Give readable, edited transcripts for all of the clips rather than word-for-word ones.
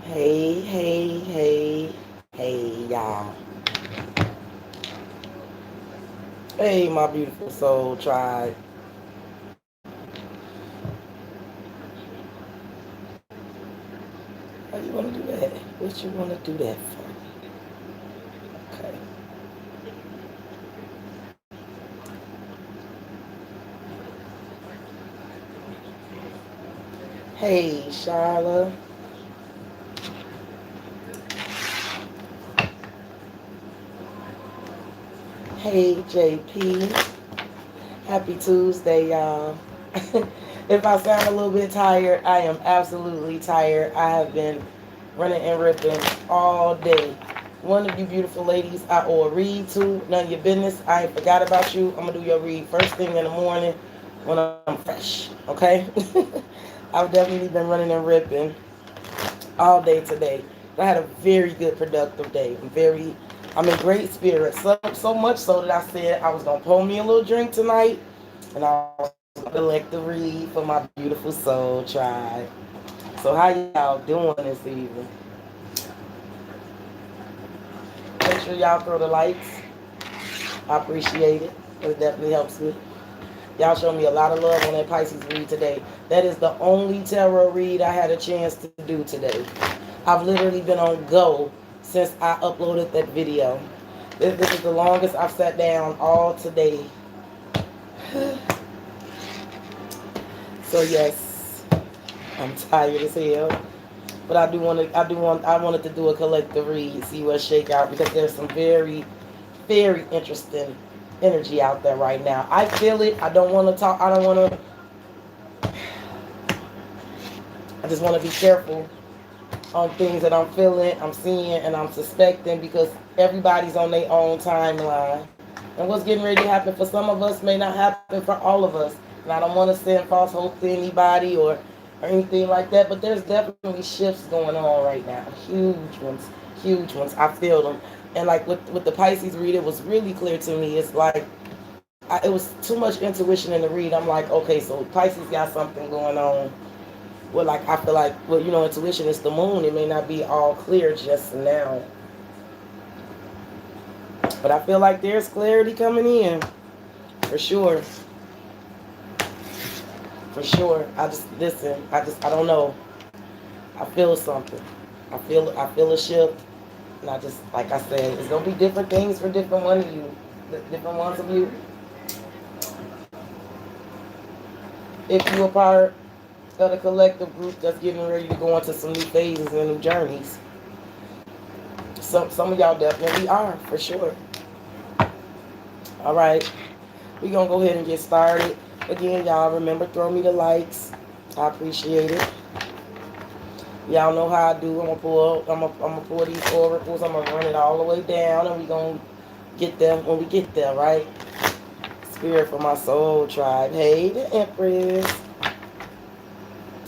Hey, hey, hey, hey, y'all. Hey, my beautiful soul tribe. How you want to do that? What you want to do that for? Okay. Hey, Charla. Hey, JP. Happy Tuesday, y'all. If I sound a little bit tired, I am absolutely tired. I have been running and ripping all day. One of you beautiful ladies I owe a read to. None of your business. I ain't forgot about you. I'm going to do your read first thing in the morning when I'm fresh. Okay? I've definitely been running and ripping all day today. I had a very good productive day. I'm in great spirits. So much so that I said I was gonna pour me a little drink tonight, and I was gonna collect the read for my beautiful soul tribe. So how y'all doing this evening? Make sure y'all throw the likes. I appreciate it. It definitely helps me. Y'all show me a lot of love on that Pisces read today. That is the only tarot read I had a chance to do today. I've literally been on go since I uploaded that video. This is the longest I've sat down all today. So yes, I'm tired as hell. But I wanted to do a collective read, see what shake out because there's some very, very interesting energy out there right now. I feel it. I don't want to talk. I don't want to. I just want to be careful on things that I'm feeling, I'm seeing, and I'm suspecting because everybody's on their own timeline. And what's getting ready to happen for some of us may not happen for all of us. And I don't want to send false hope to anybody or anything like that, but there's definitely shifts going on right now. Huge ones. Huge ones. I feel them. And like with the Pisces read, it was really clear to me. It's like it was too much intuition in the read. I'm like, okay, so Pisces got something going on. Well, like I feel like, well, intuition is the moon. It may not be all clear just now, but I feel like there's clarity coming in for sure. For sure. I just listen. I don't know. I feel something. I feel a shift, and I just like I said, it's gonna be different things for different one of you, different ones of you. If you're a part of the collective group that's getting ready to go into some new phases and new journeys, some of y'all definitely are for sure. All right, we're gonna go ahead and get started. Again, y'all remember throw me the likes. I appreciate it. Y'all know how I do. I'm gonna pull these oracles. I'm gonna run it all the way down, and we gonna get there when we get there, right? Spirit for my soul tribe. Hey, the Empress.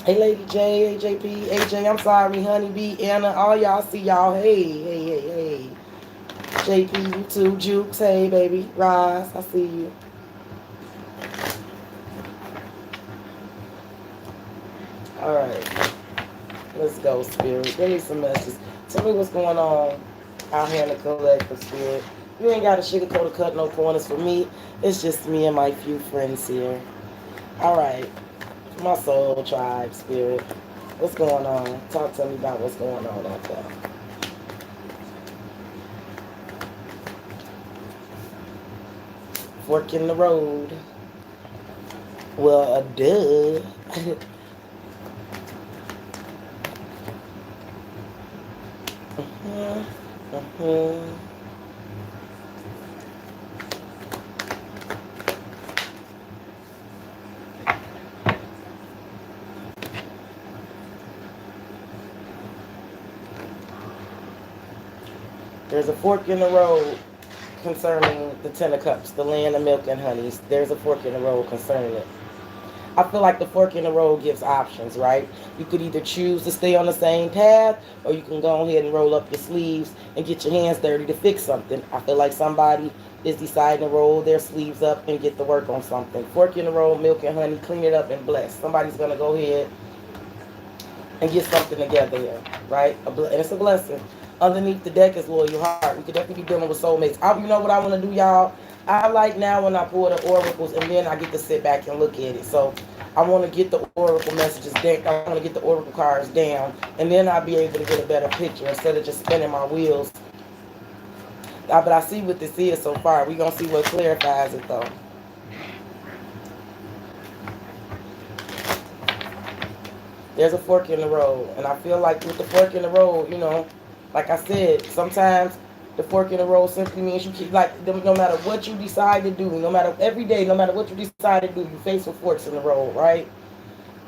Hey, Lady J, hey, JP, AJ. I'm sorry, Honeybee, Anna. All y'all see y'all. Hey, hey, hey, hey. JP, you too. Jukes. Hey, baby. Rise. I see you. All right. Let's go, Spirit. Give me some messages. Tell me what's going on out here in the collective, Spirit. You ain't got to sugarcoat or cut no corners for me. It's just me and my few friends here. All right. My soul tribe, Spirit. What's going on? Talk to me about what's going on out there. Fork in the road. Well, duh. uh-huh. Uh-huh. There's a fork in the road concerning the Ten of Cups, the land of milk and honeys. There's a fork in the road concerning it. I feel like the fork in the road gives options, right? You could either choose to stay on the same path, or you can go ahead and roll up your sleeves and get your hands dirty to fix something. I feel like somebody is deciding to roll their sleeves up and get to work on something. Fork in the road, milk and honey, clean it up and bless. Somebody's going to go ahead and get something together here, right? And it's a blessing. Underneath the deck is loyal heart. We could definitely be dealing with soulmates. You know what I want to do, y'all? I like now when I pull the oracles and then I get to sit back and look at it. So I want to get the oracle messages down. I want to get the oracle cards down, and then I'll be able to get a better picture instead of just spinning my wheels. But I see what this is so far. We're going to see what clarifies it, though. There's a fork in the road. And I feel like with the fork in the road, you know, like I said, sometimes the fork in the road simply means you keep, like, no matter what you decide to do, no matter, every day, no matter what you decide to do, you face with forks in the road, right?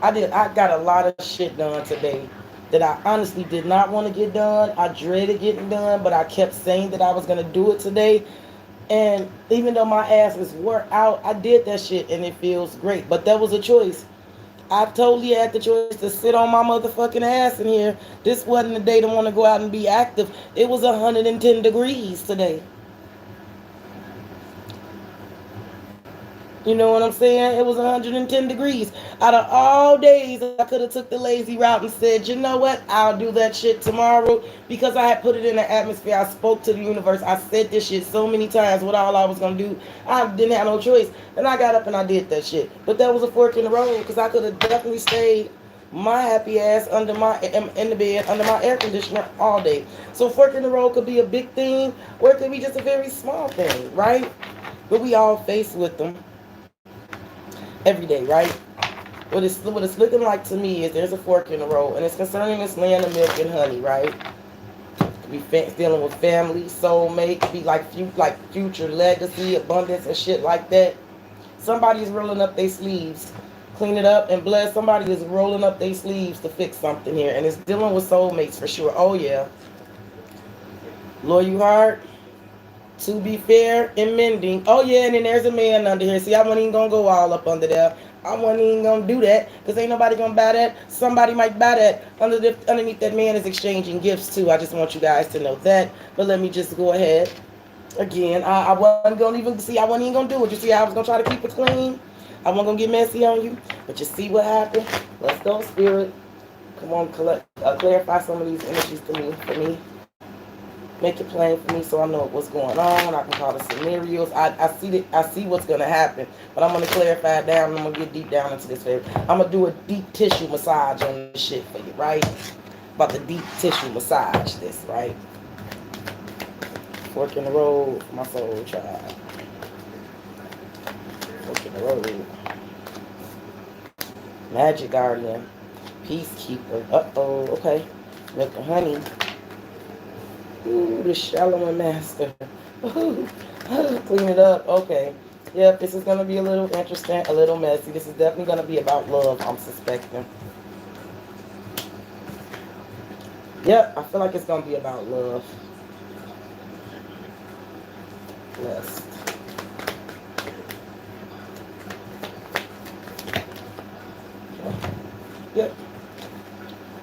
I got a lot of shit done today that I honestly did not want to get done. I dreaded getting done, but I kept saying that I was going to do it today. And even though my ass is wore out, I did that shit and it feels great. But that was a choice. I totally had the choice to sit on my motherfucking ass in here. This wasn't the day to want to go out and be active. It was 110 degrees today. You know what I'm saying? It was 110 degrees. Out of all days, I could have took the lazy route and said, you know what? I'll do that shit tomorrow because I had put it in the atmosphere. I spoke to the universe. I said this shit so many times. What all I was going to do. I didn't have no choice. And I got up and I did that shit. But that was a fork in the road because I could have definitely stayed my happy ass in the bed under my air conditioner all day. So fork in the road could be a big thing or it could be just a very small thing, right? But we all face with them every day, right? What it's looking like to me is there's a fork in the road, and it's concerning this land of milk and honey, right? We dealing with family, soulmate, be like future legacy, abundance, and shit like that. Somebody's rolling up their sleeves, clean it up and bless. Somebody is rolling up their sleeves to fix something here, and it's dealing with soulmates for sure. Oh yeah, loyal heart. To be fair and mending. Oh yeah, and then there's a man under here. See, I wasn't even gonna go all up under there. I wasn't even gonna do that because ain't nobody gonna buy that. Somebody might buy that. Underneath that man is exchanging gifts too. I just want you guys to know that. But let me just go ahead. Again, I wasn't gonna even see. I wasn't even gonna do it. You see, I was gonna try to keep it clean. I wasn't gonna get messy on you. But you see what happened. Let's go, spirit. Come on, clarify some of these energies to me. For me. Make it plain for me so I know what's going on. I can call the scenarios. I see what's gonna happen, but I'm gonna clarify it down. And I'm gonna get deep down into this. I'm gonna do a deep tissue massage on this shit for you, right? About the deep tissue massage, this, right? Fork in the road for my soul child. Fork in the road. Magic guardian, peacekeeper. Okay. Milk and honey. Ooh, the shallow master. Ooh, clean it up. Okay. Yep, this is going to be a little interesting, a little messy. This is definitely going to be about love, I'm suspecting. Yep, I feel like it's going to be about love. Blessed. Yep.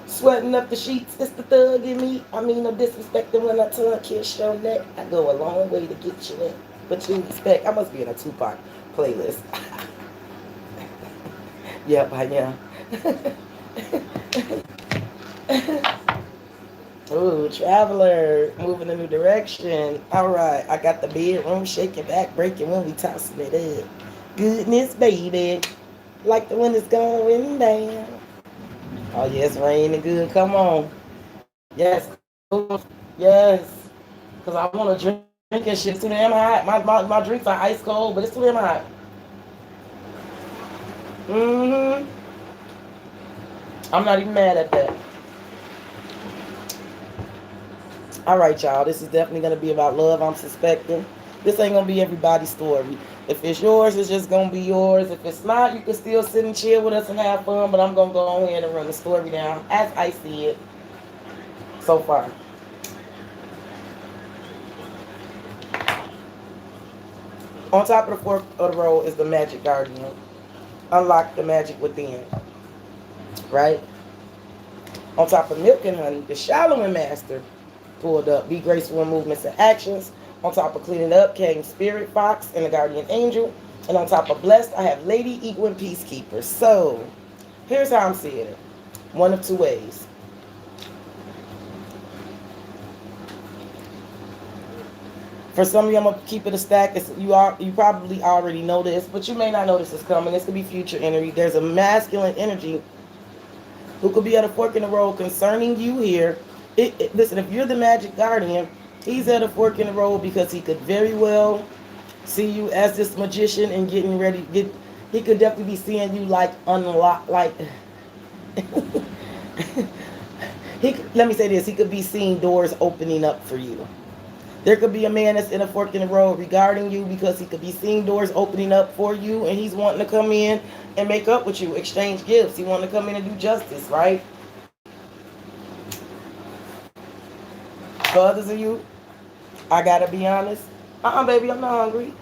Sweating up the sheets, it's the thug in me. I mean, no disrespecting when I tongue kiss your neck. I go a long way to get you in. But you expect, I must be in a Tupac playlist. Yep, I am. Ooh, traveler, moving a new direction. All right, I got the bedroom shaking back, breaking when we tossing it up. Goodness, baby, like the wind is going down. Oh, yes, raining good. Come on. Yes. Yes. Because I want to drink and shit. It's too damn hot. My drinks are ice cold, but it's too damn hot. I'm not even mad at that. All right, y'all. This is definitely going to be about love, I'm suspecting. This ain't going to be everybody's story. If it's yours, it's just going to be yours. If it's not, you can still sit and chill with us and have fun. But I'm going to go ahead and run the story down as I see it so far. On top of the fork of the road is the magic guardian. Unlock the magic within. Right? On top of milk and honey, the shallowing master pulled up. Be graceful in movements and actions. On top of cleaning up came Spirit Fox and the Guardian Angel. And on top of blessed, I have Lady Eagle and Peacekeeper. So, here's how I'm seeing it. One of two ways. For some of you, I'm gonna keep it a stack. You probably already know this, but you may not know this is coming. This could be future energy. There's a masculine energy who could be at a fork in the road concerning you here. Listen, if you're the magic guardian, he's at a fork in the road because he could very well see you as this magician and getting ready. He could definitely be seeing you like unlock, like let me say this. He could be seeing doors opening up for you. There could be a man that's in a fork in the road regarding you because he could be seeing doors opening up for you and he's wanting to come in and make up with you, exchange gifts. He wanting to come in and do justice, right? For others of you, I gotta be honest. Baby, I'm not hungry.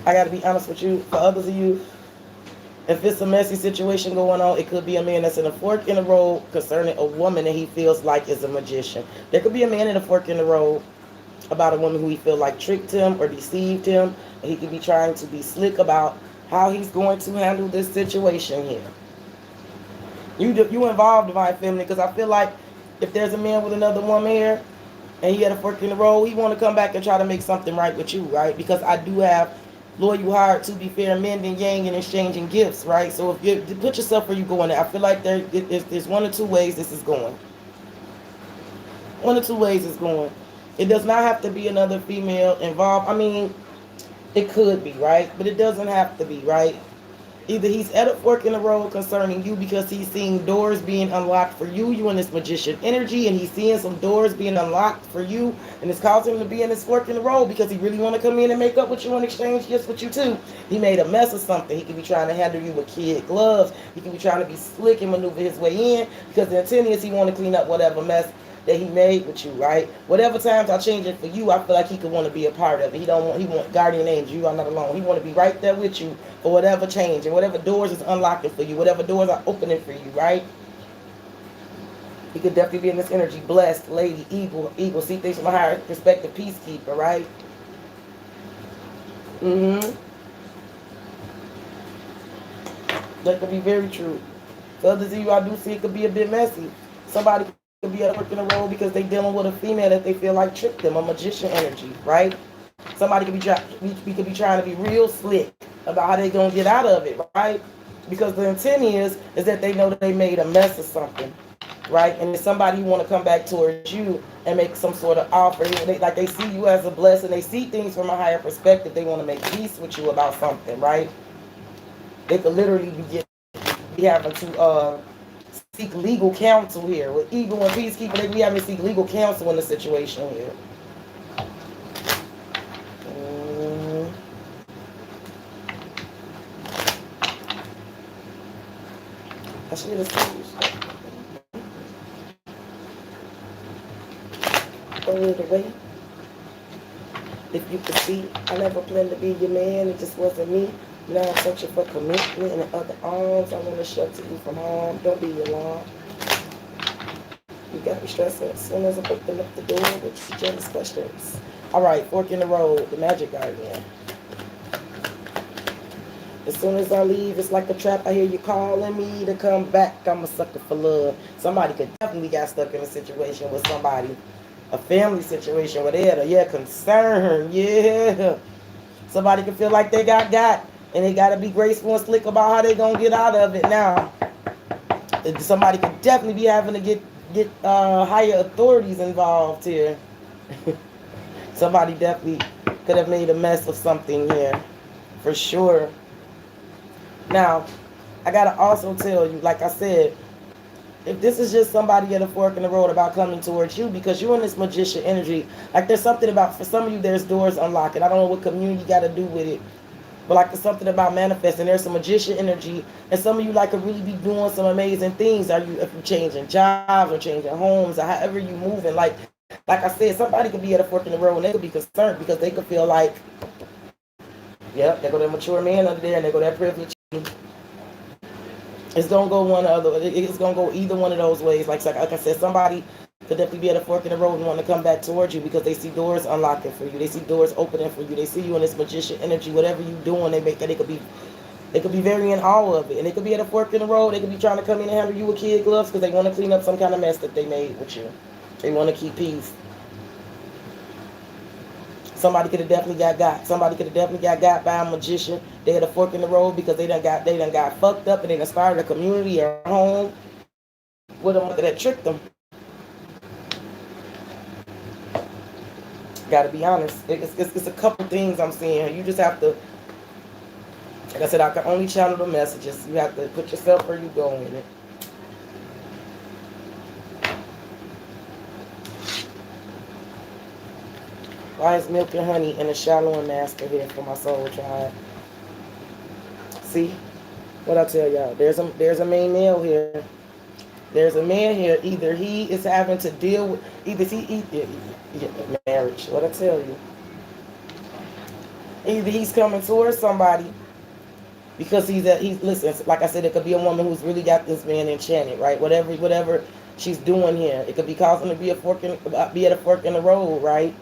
I gotta be honest with you. For others of you, if it's a messy situation going on, it could be a man that's in a fork in the road concerning a woman that he feels like is a magician. There could be a man in a fork in the road about a woman who he feel like tricked him or deceived him. And he could be trying to be slick about how he's going to handle this situation here. You involved, divine feminine, because I feel like if there's a man with another woman here and he had a fork in the road, he want to come back and try to make something right with you, right? Because I do have loyal heart, to be fair, men and yang and exchanging gifts, right? So if you put yourself where you going there, I feel like there's one or two ways this is going. One or two ways it's going. It does not have to be another female involved. I mean, it could be, right? But it doesn't have to be, right? Either he's at a fork in the road concerning you because he's seeing doors being unlocked for you. You in this magician energy, and he's seeing some doors being unlocked for you, and it's causing him to be in this fork in the road because he really want to come in and make up with you and exchange gifts with you too. He made a mess of something. He could be trying to handle you with kid gloves. He could be trying to be slick and maneuver his way in because the intent is he want to clean up whatever mess that he made with you, right? Whatever times I change it for you, I feel like he could want to be a part of it. He want guardian angels. You are not alone. He want to be right there with you for whatever change and whatever doors is unlocking for you, whatever doors are opening for you, right? He could definitely be in this energy, blessed, lady, eagle, see things from a higher perspective, peacekeeper, right? That could be very true. For others of you, I do see it could be a bit messy. Somebody could be at work in the road because they dealing with a female that they feel like tricked them, a magician energy, right? Somebody could be trying to be real slick about how they gonna get out of it, right? Because the intent is that they know that they made a mess of something, right? And if somebody want to come back towards you and make some sort of offer, they see you as a blessing, they see things from a higher perspective, they want to make peace with you about something, right? They could literally be having to seek legal counsel here. With eagle and peacekeeper, they be having to seek legal counsel in the situation here. I should have seen throw it away. If you could see, I never planned to be your man. It just wasn't me. Now I'm searching for commitment and other arms. I want to shelter you from harm. Don't be alarmed. You got me stressing as soon as I open up the door with jealous questions. All right, fork in the road, the magic guardian. As soon as I leave, it's like a trap. I hear you calling me to come back. I'm a sucker for love. Somebody could definitely got stuck in a situation with somebody, a family situation where they had a concern. Yeah. Somebody could feel like they got, and they got to be graceful and slick about how they going to get out of it now. Somebody could definitely be having to get higher authorities involved here. Somebody definitely could have made a mess of something here, for sure. Now, I got to also tell you, like I said, if this is just somebody at a fork in the road about coming towards you because you're in this magician energy, like there's something about, for some of you, there's doors unlocking. I don't know what community got to do with it, but like there's something about manifesting. There's some magician energy, and some of you like could really be doing some amazing things. If you're changing jobs or changing homes or however you moving, like I said, somebody could be at a fork in the road and they could be concerned because they could feel like, yep, there go that mature man under there and there go that privilege. It's gonna go one or other. It's gonna go either one of those ways. Like I said, somebody could definitely be at a fork in the road and want to come back towards you because they see doors unlocking for you. They see doors opening for you. They see you in this magician energy. Whatever you're doing, they could be They could be very in awe of it. And they could be at a fork in the road. They could be trying to come in and handle you with kid gloves because they want to clean up some kind of mess that they made with you. They want to keep peace. Somebody could have definitely got. Somebody could have definitely got by a magician. They had a fork in the road because they done got fucked up and they done started a community or a home with a mother that tricked them. Gotta be honest. It's a couple things I'm seeing. You just have to, like I said, I can only channel the messages. You have to put yourself where you go in it. Why is milk and honey and a shallowing master here for my soul tribe? See? What I tell y'all? There's a main male here. There's a man here. Either he is having to deal with marriage. What I tell you? Either he's coming towards somebody because he's listen. Like I said, it could be a woman who's really got this man enchanted, right? Whatever she's doing here, it could be causing to be at a fork in the road, right?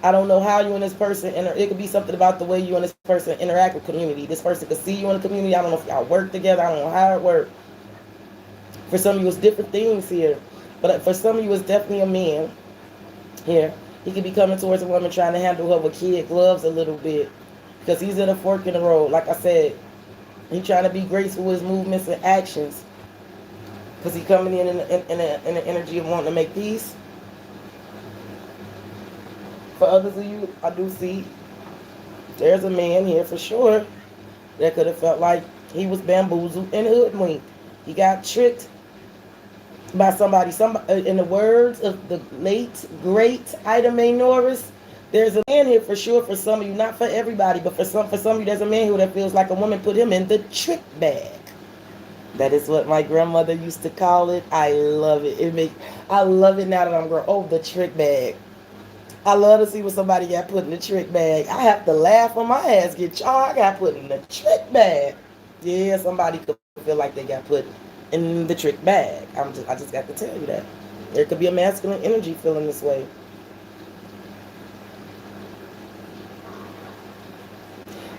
I don't know how you and this person, it could be something about the way you and this person interact with community. This person could see you in the community. I don't know if y'all work together. I don't know how it works. For some of you, it's different things here. But for some of you, it's definitely a man here. He could be coming towards a woman trying to handle her with kid gloves a little bit. Because he's at a fork in the road. Like I said, he's trying to be graceful with his movements and actions. Because he's coming in the energy of wanting to make peace. For others of you, I do see there's a man here for sure that could have felt like he was bamboozled and hoodwinked. He got tricked by somebody. In the words of the late, great Ida Mae Norris, there's a man here for sure for some of you, not for everybody, but for some of you, there's a man here that feels like a woman put him in the trick bag. That is what my grandmother used to call it. I love it. I love it now that I'm grown. Oh, the trick bag. I love to see what somebody got put in the trick bag. I have to laugh when my ass get charged. I got put in the trick bag. Yeah, somebody could feel like they got put in the trick bag. I just got to tell you that. There could be a masculine energy feeling this way.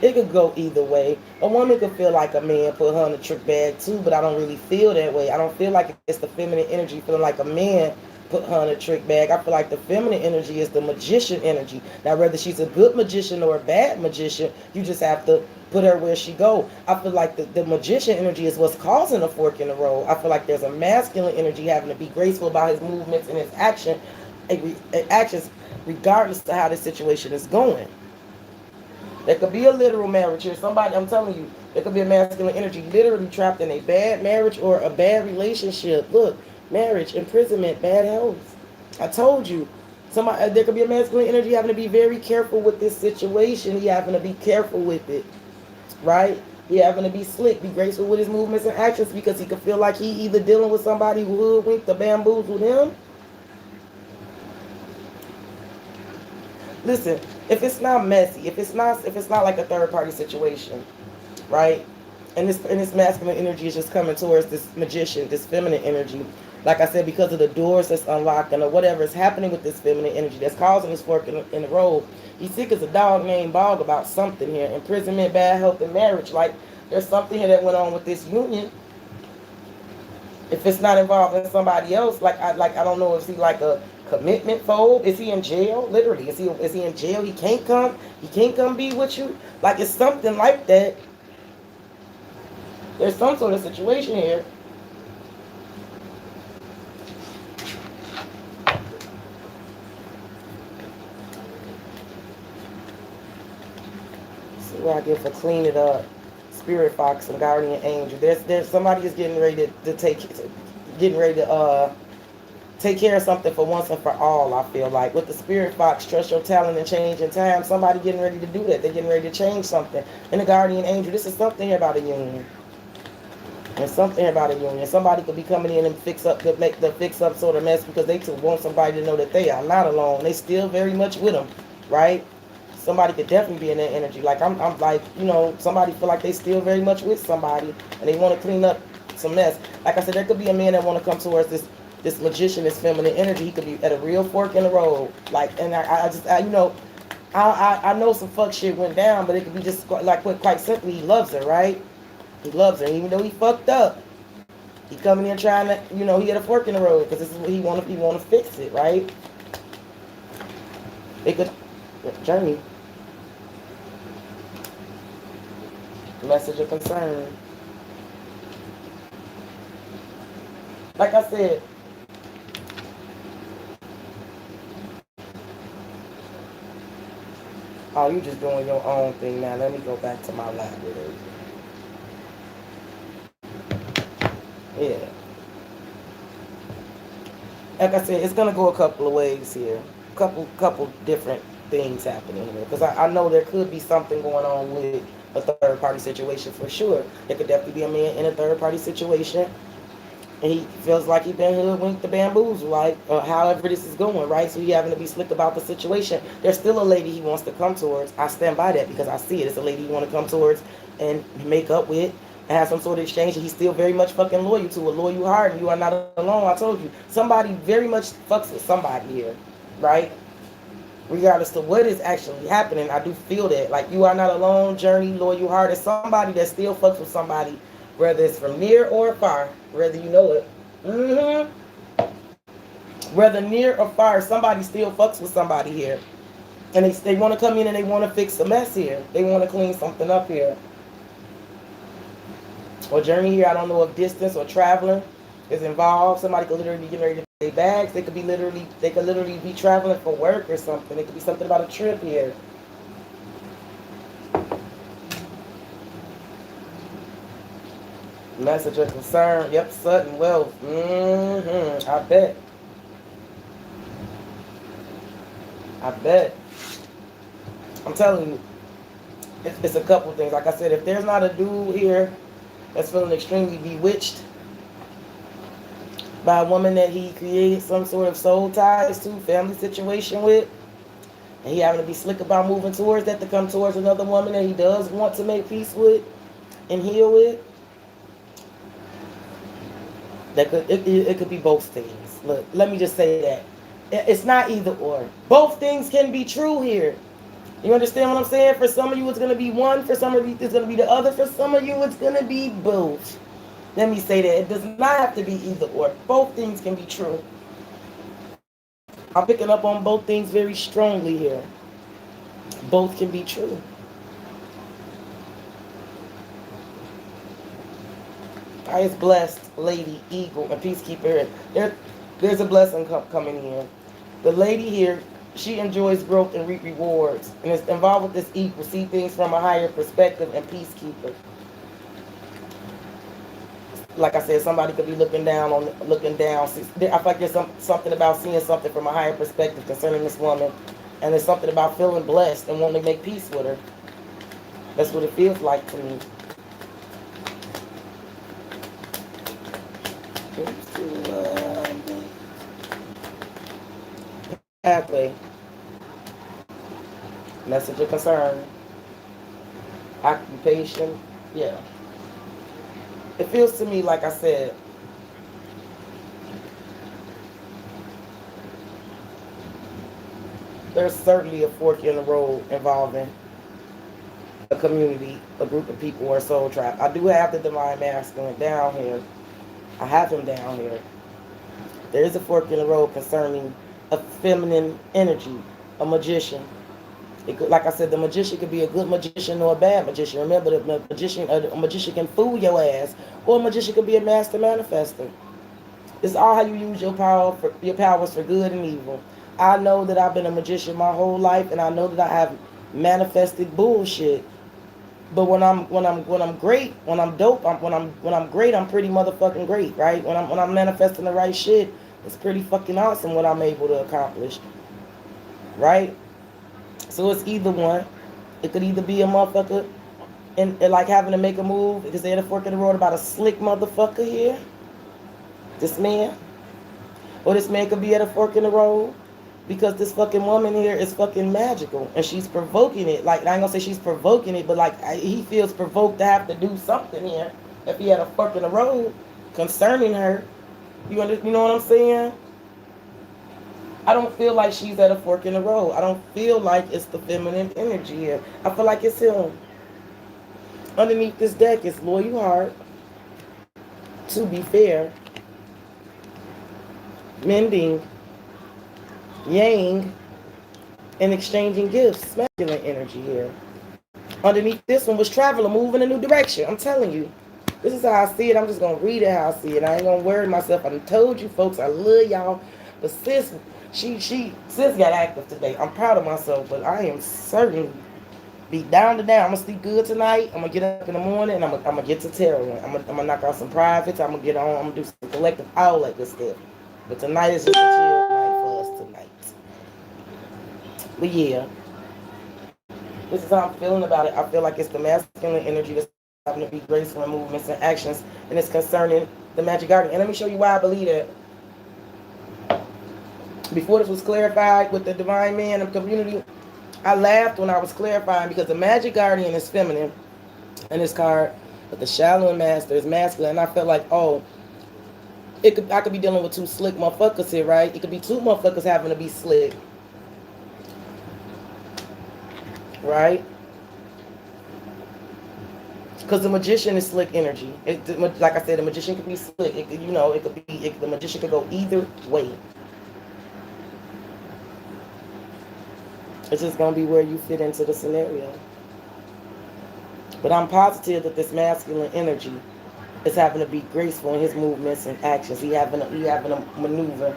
It could go either way. A woman could feel like a man put her in the trick bag too, but I don't really feel that way. I don't feel like it's the feminine energy feeling like a man put her in a trick bag. I feel like the feminine energy is the magician energy. Now, whether she's a good magician or a bad magician, you just have to put her where she go. I feel like the magician energy is what's causing a fork in the road. I feel like there's a masculine energy having to be graceful about his movements and his actions, regardless of how the situation is going. There could be a literal marriage here. Somebody, I'm telling you, there could be a masculine energy literally trapped in a bad marriage or a bad relationship. Look, marriage, imprisonment, bad health. I told you. There could be a masculine energy having to be very careful with this situation. He having to be careful with it. Right? He having to be slick, be graceful with his movements and actions because he could feel like he either dealing with somebody who hoodwinked or bamboozled him. Listen, if it's not messy, if it's not like a third party situation, right? And this masculine energy is just coming towards this magician, this feminine energy. Like I said, because of the doors that's unlocking or whatever is happening with this feminine energy that's causing this fork in the road. He's sick as a dog named Bog about something here. Imprisonment, bad health, and marriage. Like, there's something here that went on with this union. If it's not involving somebody else, I don't know, is he like a commitment phobe? Is he in jail? Literally, is he in jail? He can't come be with you? Like, it's something like that. There's some sort of situation here. See what I get for clean it up. Spirit Fox and Guardian Angel. There's somebody is getting ready to take care of something for once and for all. I feel like with the Spirit Fox, trust your talent and change in time. Somebody getting ready to do that. They're getting ready to change something. And the Guardian Angel, this is something here about a union. There's something about a union. Somebody could be coming in and fix up sort of mess because they too want somebody to know that they are not alone. They still very much with them, right? Somebody could definitely be in that energy. Like I'm like, somebody feel like they still very much with somebody and they want to clean up some mess. Like I said, there could be a man that want to come towards this magician, this feminine energy. He could be at a real fork in the road. Like, and I know some fuck shit went down, but it could be just like quite simply he loves her, right? He loves her, even though he fucked up. He coming in trying to, he had a fork in the road because this is what he want to. He want to fix it, right? It could journey. Message of concern. Like I said, oh, you just doing your own thing now. Let me go back to my library. Yeah. Like I said, it's gonna go a couple of ways here. Couple different things happening here. Because I know there could be something going on with a third party situation for sure. There could definitely be a man in a third party situation. And he feels like he been hoodwinked to bamboozle, like however this is going, right? So he having to be slick about the situation. There's still a lady he wants to come towards. I stand by that because I see it. It's a lady he want to come towards and make up with and have some sort of exchange. And he's still very much fucking loyal to a loyal heart. And you are not alone. I told you, somebody very much fucks with somebody here, right? Regardless of what is actually happening, I do feel that. Like, you are not alone, journey, loyal heart. Is somebody that still fucks with somebody, whether it's from near or far, whether you know it. Whether near or far, somebody still fucks with somebody here. And they want to come in and they want to fix the mess here. They want to clean something up here. Or journey here, I don't know if distance or traveling is involved. Somebody could literally be getting ready to their bags. They could literally be traveling for work or something. It could be something about a trip here. Message of concern. Yep, sudden wealth. I bet. I'm telling you, it's a couple things. Like I said, if there's not a dude here that's feeling extremely bewitched by a woman that he created some sort of soul ties to, family situation with, and he having to be slick about moving towards that to come towards another woman that he does want to make peace with and heal with, it could be both things. Look, let me just say that. It's not either or. Both things can be true here. You understand what I'm saying? For some of you, it's going to be one. For some of you, it's going to be the other. For some of you, it's going to be both. Let me say that. It does not have to be either or. Both things can be true. I'm picking up on both things very strongly here. Both can be true. Highest blessed lady, eagle, and peacekeeper. There's a blessing coming here. The lady here, she enjoys growth and reap rewards, and is involved with this equal, see things from a higher perspective, and peacekeeper. Like I said, somebody could be looking down. I feel like there's something about seeing something from a higher perspective concerning this woman, and there's something about feeling blessed and wanting to make peace with her. That's what it feels like to me. Pathway. Message of concern. Occupation. Yeah. It feels to me, like I said, there's certainly a fork in the road involving a community, a group of people, or a soul tribe. I do have the divine masculine down here. I have him down here. There is a fork in the road concerning a feminine energy, a magician. Like I said, the magician could be a good magician or a bad magician. Remember, a magician can fool your ass, or a magician could be a master manifester. It's all how you use your powers for good and evil. I know that I've been a magician my whole life, and I know that I have manifested bullshit. But when I'm great, when I'm dope, when I'm great, I'm pretty motherfucking great, right? When I'm manifesting the right shit, it's pretty fucking awesome what I'm able to accomplish, right? So it's either one. It could either be a motherfucker and like having to make a move because they're at a fork in the road about a slick motherfucker here, this man, or this man could be at a fork in the road because this fucking woman here is fucking magical and she's provoking it. Like, I ain't gonna say she's provoking it, but like he feels provoked to have to do something here if he had a fork in the road concerning her. You know what I'm saying? I don't feel like she's at a fork in the road. I don't feel like it's the feminine energy here. I feel like it's him. Underneath this deck is loyal heart, to be fair, mending, yang, and exchanging gifts. Masculine energy here. Underneath this one was traveler, moving in a new direction. I'm telling you. This is how I see it. I'm just going to read it how I see it. I ain't going to worry myself. I told you folks I love y'all. But sis got active today. I'm proud of myself, but I am certain be down to down. I'm going to sleep good tonight. I'm going to get up in the morning and I'm going to get to tarot. I'm going to knock out some privates. I'm going to get on. I'm going to do some collective, all that good stuff. But tonight is just a chill night for us tonight. But yeah, this is how I'm feeling about it. I feel like it's the masculine energy that's having to be graceful in movements and actions, and it's concerning the magic garden. And let me show you why I believe that. Before this was clarified with the divine man and community, I laughed when I was clarifying because the magic guardian is feminine in this card, but the shallowing master is masculine. And I felt like, oh, I could be dealing with two slick motherfuckers here, right? It could be two motherfuckers having to be slick, right? Because the magician is slick energy. Like I said, the magician could be slick. The magician could go either way. It's just gonna be where you fit into the scenario. But I'm positive that this masculine energy is having to be graceful in his movements and actions. He having a maneuver,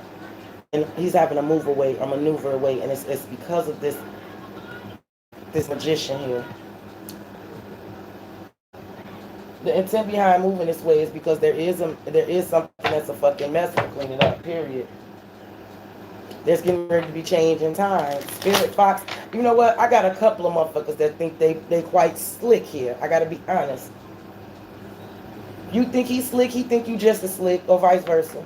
and he's having to move away or maneuver away, and it's because of this magician here. The intent behind moving this way is because there is something that's a fucking mess. We're cleaning up. Period. There's getting ready to be change in time. Spirit Fox. You know what? I got a couple of motherfuckers that think they quite slick here. I gotta be honest. You think he's slick, he think you just as slick, or vice versa.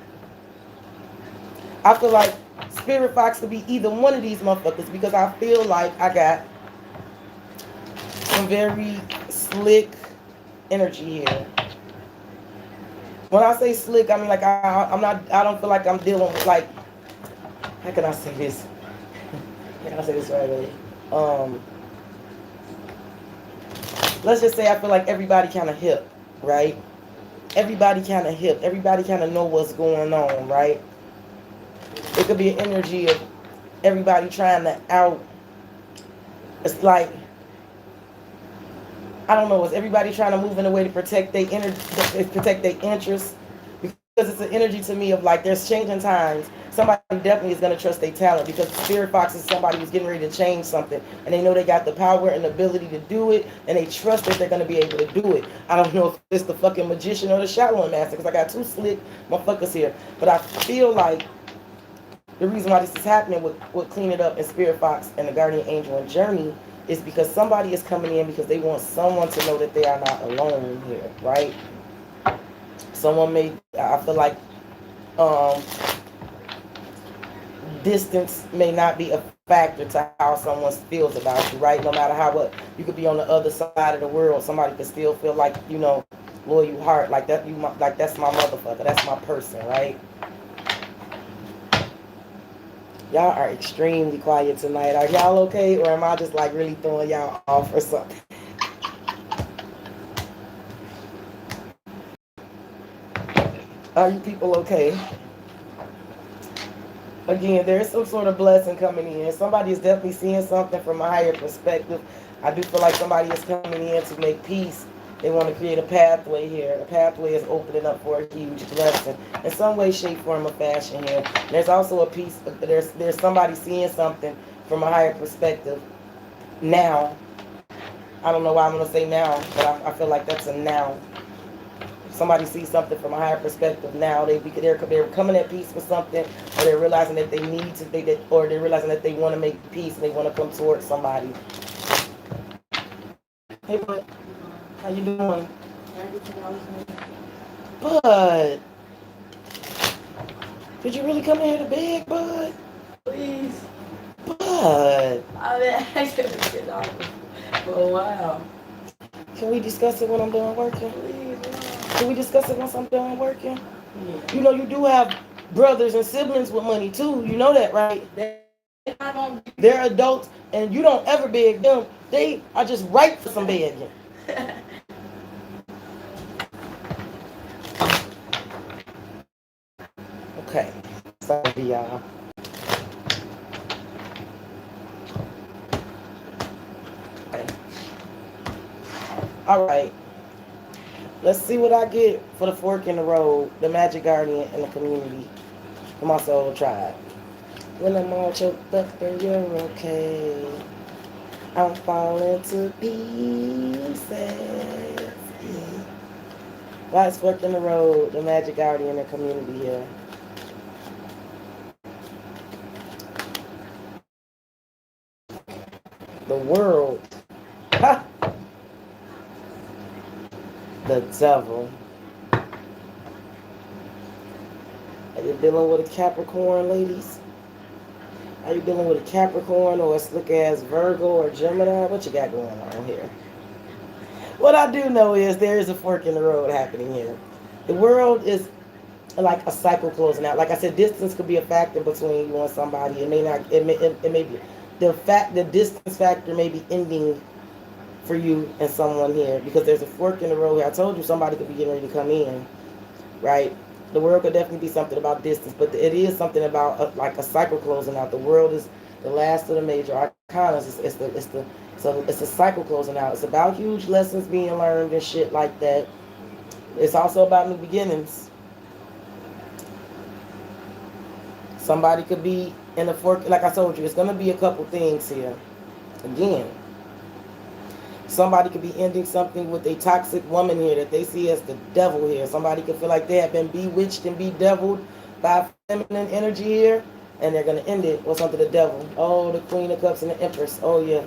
I feel like Spirit Fox could be either one of these motherfuckers because I feel like I got some very slick energy here. When I say slick, I mean like I don't feel like I'm dealing with like, how can I say this? How can I say this right away? Let's just say I feel like everybody kind of hip, right? Everybody kind of hip. Everybody kind of know what's going on, right? It could be an energy of everybody trying to out. It's like, I don't know, is everybody trying to move in a way to protect their energy, protect their interests? Because it's an energy to me of like, there's changing times. Somebody definitely is going to trust their talent because Spirit Fox is somebody who's getting ready to change something. And they know they got the power and the ability to do it. And they trust that they're going to be able to do it. I don't know if it's the fucking magician or the shallowing master because I got two slick motherfuckers here. But I feel like the reason why this is happening with Clean It Up and Spirit Fox and the Guardian Angel and Journey is because somebody is coming in because they want someone to know that they are not alone here, right? I feel like distance may not be a factor to how someone feels about you, right? No matter you could be on the other side of the world, somebody could still feel like, loyal heart, like that. Like that's my motherfucker, that's my person, right? Y'all are extremely quiet tonight. Are y'all okay, or am I just like really throwing y'all off or something? Are you people okay? Again, there is some sort of blessing coming in. Somebody is definitely seeing something from a higher perspective. I do feel like somebody is coming in to make peace. They want to create a pathway here. A pathway is opening up for a huge blessing in some way, shape, form, or fashion here. There's also a piece. There's somebody seeing something from a higher perspective now. I don't know why I'm going to say now, but I feel like that's a now. Somebody sees something from a higher perspective now. They're coming at peace with something, or they're realizing that they need to, or they're realizing that they want to make peace and they want to come towards somebody. Hey, bud, how you doing? Bud, did you really come in here to beg, bud? Please. Bud. I've been asking for a while. Can we discuss it when I'm done working? Please. Can we discuss it once I'm done working? Yeah. You know you do have brothers and siblings with money too. You know that, right? They're adults and you don't ever beg them. They are just ripe for some begging. excited, y'all. Okay. All right. Let's see what I get for the fork in the road, the magic guardian, and the community for my soul tribe. When I'm all choked up and you're okay, I'm falling to pieces. Yeah. Why is fork in the road, the magic guardian, and the community here? The world, ha, the devil. Are you dealing with a Capricorn, ladies? Are you dealing with a Capricorn or a slick ass Virgo or Gemini? What you got going on here? What I do know is there is a fork in the road happening here. The world is like a cycle closing out. Like I said, distance could be a factor between you and somebody. It may not. It may be the distance factor may be ending for you and someone here because there's a fork in the road here. I told you somebody could be getting ready to come in, right? The world could definitely be something about distance, but it is something about like a cycle closing out. The world is the last of the major arcanas. It's a cycle closing out. It's about huge lessons being learned and shit like that. It's also about new beginnings. Somebody could be in the fork, like I told you, it's gonna be a couple things here. Again, somebody could be ending something with a toxic woman here that they see as the devil here. Somebody could feel like they have been bewitched and bedeviled by feminine energy here, and they're going to end it with something the devil. Oh, the Queen of Cups and the Empress. Oh, yeah.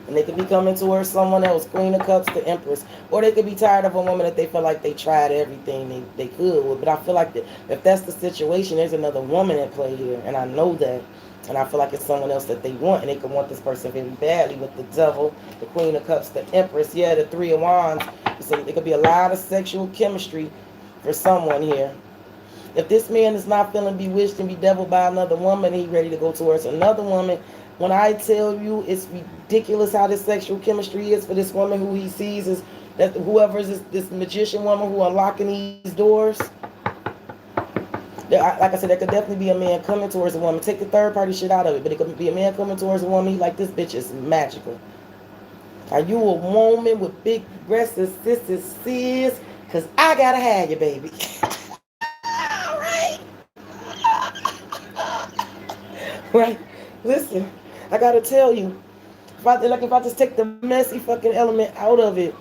And they could be coming towards someone else, Queen of Cups, the Empress. Or they could be tired of a woman that they feel like they tried everything they could with. But I feel like that if that's the situation, there's another woman at play here, and I know that. And I feel like it's someone else that they want, and they could want this person very badly with the devil, the Queen of Cups, the Empress, yeah, the Three of Wands. So it could be a lot of sexual chemistry for someone here. If this man is not feeling bewitched and bedeviled by another woman, he's ready to go towards another woman. When I tell you it's ridiculous how this sexual chemistry is for this woman who he sees is that whoever is this magician woman who unlocking these doors. Like I said, there could definitely be a man coming towards a woman. Take the third party shit out of it, but it could be a man coming towards a woman. He like, this bitch is magical. Are you a woman with big breasts and sisters, sis? Because I got to have you, baby. All right. Right? Listen, I got to tell you, if I just take the messy fucking element out of it,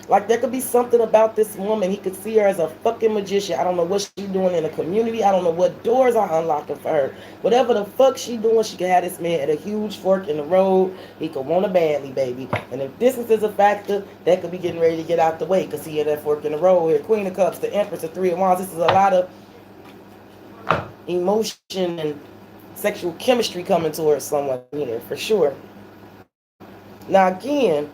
like there could be something about this woman. He could see her as a fucking magician. I don't know what she's doing in the community. I don't know what doors are unlocking for her. Whatever the fuck she doing, she could have this man at a huge fork in the road. He could want her badly, baby. And if distance is a factor, that could be getting ready to get out the way because he had that fork in the road here. Queen of Cups, the Empress, the Three of Wands. This is a lot of emotion and sexual chemistry coming towards someone here, for sure. Now again,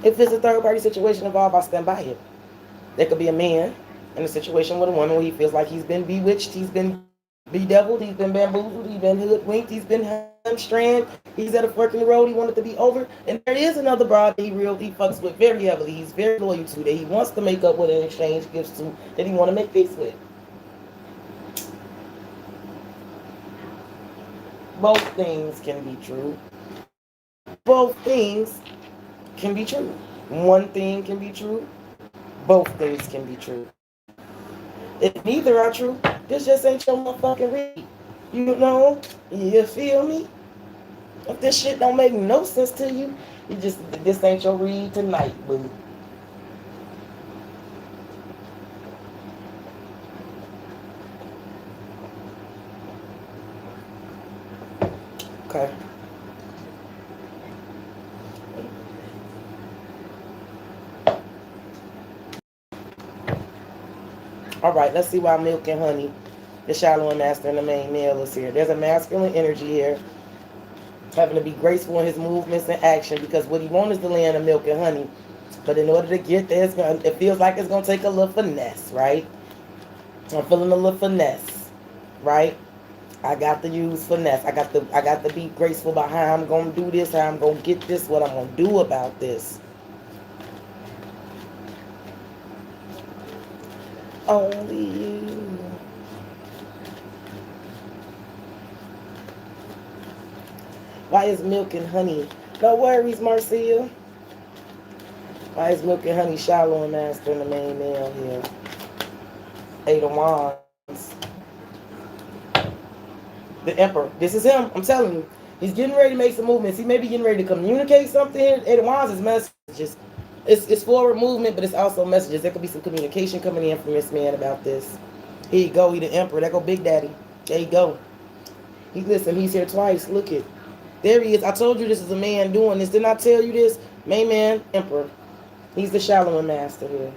if it's a third party situation involved, I stand by it. There could be a man in a situation with a woman where he feels like he's been bewitched, he's been bedeviled, he's been bamboozled, he's been hoodwinked, he's been hamstrung, he's at a fork in the road, he wanted to be over. And there is another broad that he fucks with very heavily, he's very loyal to, that he wants to make up with and exchange gifts to, that he want to make peace with. Both things can be true. Both things can be true. One thing can be true. Both things can be true. If neither are true, this just ain't your motherfucking read. You know? You feel me? If this shit don't make no sense to you, this ain't your read tonight, boo. Okay. All right, let's see why Milk and Honey, the shallow master and the main male is here. There's a masculine energy here, having to be graceful in his movements and action because what he wants is the land of milk and honey. But in order to get there, it feels like it's going to take a little finesse, right? I'm feeling a little finesse, right? I got to use finesse. I got to be graceful about how I'm going to do this, how I'm going to get this, what I'm going to do about this. Only you. Why is milk and honey? No worries, Marcia. Why is milk and honey shallow and master in the main male here? Eight of Wands. The Emperor. This is him. I'm telling you. He's getting ready to make some movements. He may be getting ready to communicate something. Eight of Wands is messages. It's forward movement, but it's also messages. There could be some communication coming in from this man about this. Here you go. He the Emperor. There go Big Daddy. There you go. Listen, he's here twice. Look it. There he is. I told you this is a man doing this. Didn't I tell you this? Main man, Emperor. He's the shallowing master here.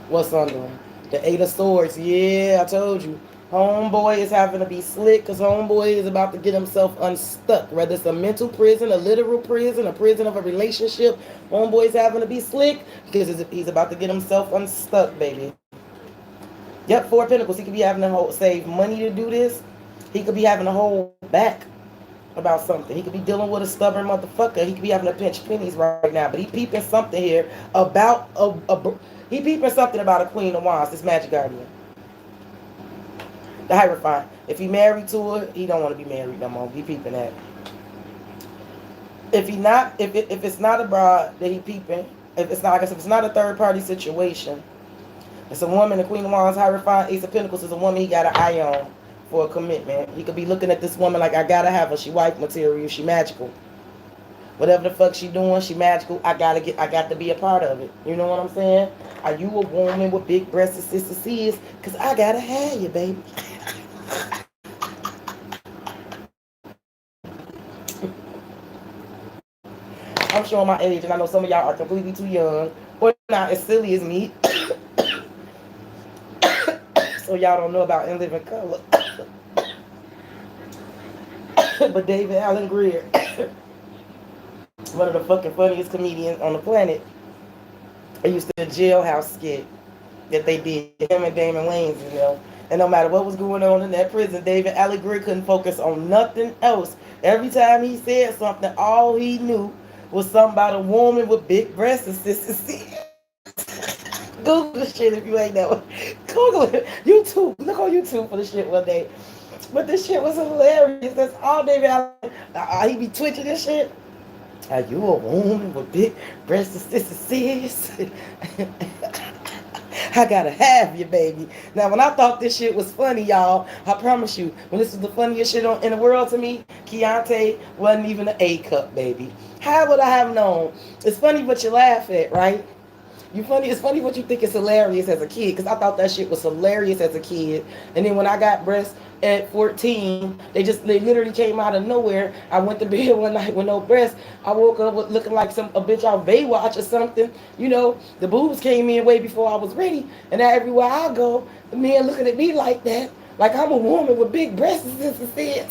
What's under him? The Eight of Swords. Yeah, I told you. Homeboy is having to be slick because homeboy is about to get himself unstuck. Whether it's a mental prison, a literal prison, a prison of a relationship, homeboy is having to be slick because he's about to get himself unstuck, baby. Yep, Four of Pentacles. He could be having to save money to do this. He could be having to hold back about something. He could be dealing with a stubborn motherfucker. He could be having to pinch pennies right now. But he peeping something here about he peeping something about a Queen of Wands, this Magic Guardian. The Hierophant. If he married to her, he don't want to be married no more. He peeping that. If it's not a bride that he peeping, if it's not, I guess if it's not a third party situation, it's a woman, the Queen of Wands, Hierophant, Ace of Pentacles is a woman he got an eye on for a commitment. He could be looking at this woman like, I gotta have her. She wife material. She magical. Whatever the fuck she doing, she magical. I got to be a part of it. You know what I'm saying? Are you a woman with big breasts and sister C's? Cause I gotta have you, baby. I'm showing my age, and I know some of y'all are completely too young, or not as silly as me. So y'all don't know about In Living Color. But David Allen Greer, one of the fucking funniest comedians on the planet, I used to the jailhouse skit that they did, him and Damon Wayans, you know. And no matter what was going on in that prison, David Allen Greer couldn't focus on nothing else. Every time he said something, all he knew was something about a woman with big breasts and sisters. Google the shit if you ain't know it. Google it. YouTube. Look on YouTube for the shit one day. But this shit was hilarious. That's all David Allen. He be twitching this shit. Are you a woman with big breasts and sisters? I gotta have you, baby. Now, when I thought this shit was funny, y'all, I promise you, when this was the funniest shit in the world to me, Keontae wasn't even an A cup, baby. How would I have known? It's funny what you laugh at, right? It's funny what you think is hilarious as a kid, because I thought that shit was hilarious as a kid. And then when I got breasts at 14, they literally came out of nowhere. I went to bed one night with no breasts. I woke up looking like a bitch off Baywatch or something. You know, the boobs came in way before I was ready. And now everywhere I go, the men looking at me like that, like I'm a woman with big breasts and said,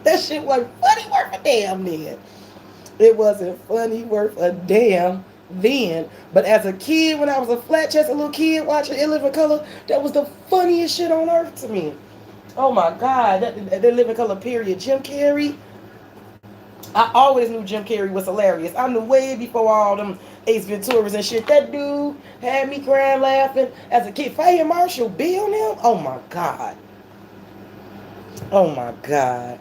that shit wasn't funny worth a damn then. It wasn't funny worth a damn then. But as a kid, when I was a flat chest, a little kid watching In Living Color, that was the funniest shit on earth to me. Oh my God, that Living Color period. Jim Carrey, I always knew Jim Carrey was hilarious. I knew way before all them Ace Venturas and shit. That dude had me crying laughing as a kid. Fire Marshall, Bill and them. Oh my God. Oh my God.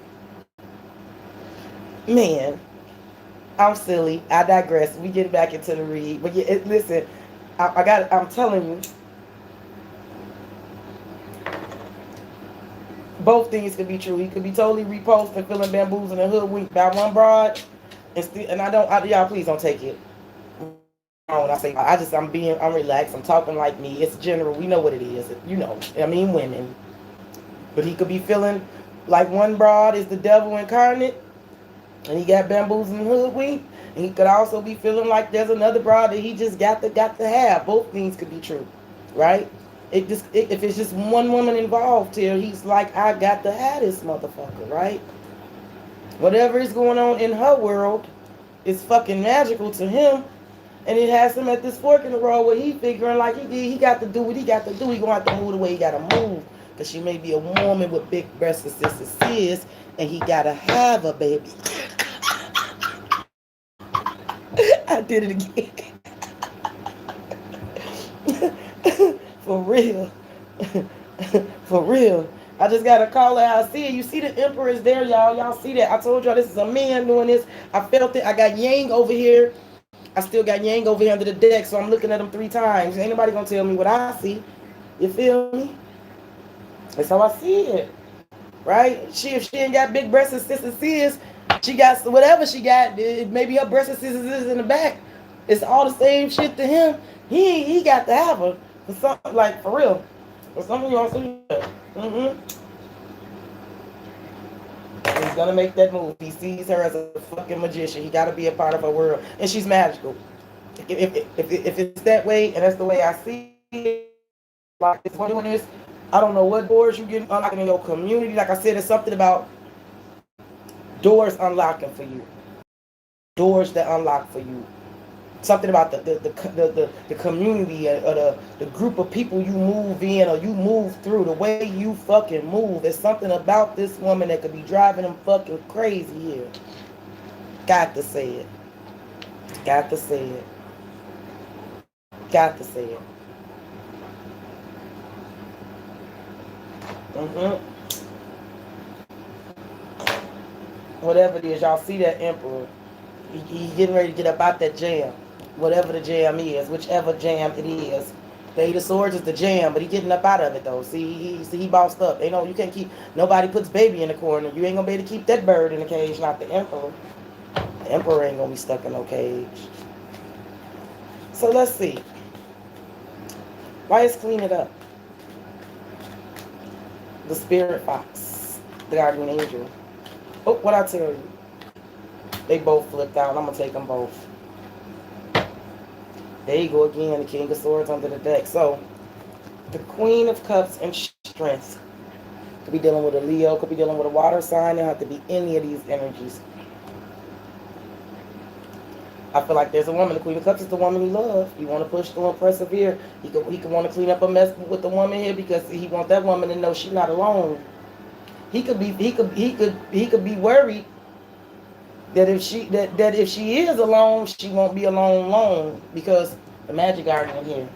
Man, I'm silly. I digress. We get back into the read. But yeah, listen, I'm telling you, both things could be true. He could be totally reposted, feeling bamboozled and hoodwinked by one broad, y'all please don't take it. When I say I'm relaxed. I'm talking like me. It's general. We know what it is. You know, I mean women. But he could be feeling like one broad is the devil incarnate, and he got bamboozled and hoodwinked. And he could also be feeling like there's another broad that he just got to have. Both things could be true, right? If it's just one woman involved here, he's like, I got to have this motherfucker, right? Whatever is going on in her world is fucking magical to him, and it has him at this fork in the road where he figuring like he got to do what he got to do. He gonna have to move the way he got to move, because she may be a woman with big breasts and sister sis, and he got to have a baby. I did it again. For real. For real. I just gotta call it how I see it. You see the emperor is there, y'all. Y'all see that? I told y'all this is a man doing this. I felt it. I got Yang over here. I still got Yang over here under the deck, so I'm looking at him 3 times. Ain't nobody gonna tell me what I see. You feel me? That's how I see it. Right? If she ain't got big breasts and sisters is, she got whatever she got. Maybe her breasts and sisters is in the back. It's all the same shit to him. He got to have her for something like for real. For some of y'all see that. He's gonna make that move. He sees her as a fucking magician. He gotta be a part of her world, and she's magical. If it's that way, and that's the way I see it, like it's doing this. I don't know what doors you get unlocking in your community. Like I said, it's something about doors unlocking for you, doors that unlock for you. Something about the community or the group of people you move in or you move through, the way you fucking move. There's something about this woman that could be driving them fucking crazy here. Got to say it. Got to say it. Got to say it. Whatever it is, y'all see that emperor. He's getting ready to get up out that jam. Whatever the jam is, whichever jam it is. The Eight of Swords is the jam, but he getting up out of it though. See, he bossed up. They know you can't keep. Nobody puts baby in the corner. You ain't gonna be able to keep that bird in the cage, not the emperor. The emperor ain't gonna be stuck in no cage. So let's see. Why is clean it up? The spirit fox, the guardian angel. Oh, what I tell you? They both flipped out. I'm gonna take them both. There you go again, the King of Swords under the deck. So, the Queen of Cups and Strength. Could be dealing with a Leo, could be dealing with a water sign. There have to be any of these energies. I feel like there's a woman. The Queen of Cups is the woman he loves. He want to push through and persevere. He could want to clean up a mess with the woman here because he wants that woman to know she's not alone. He could be worried that if she is alone, she won't be alone because the magic guardian here.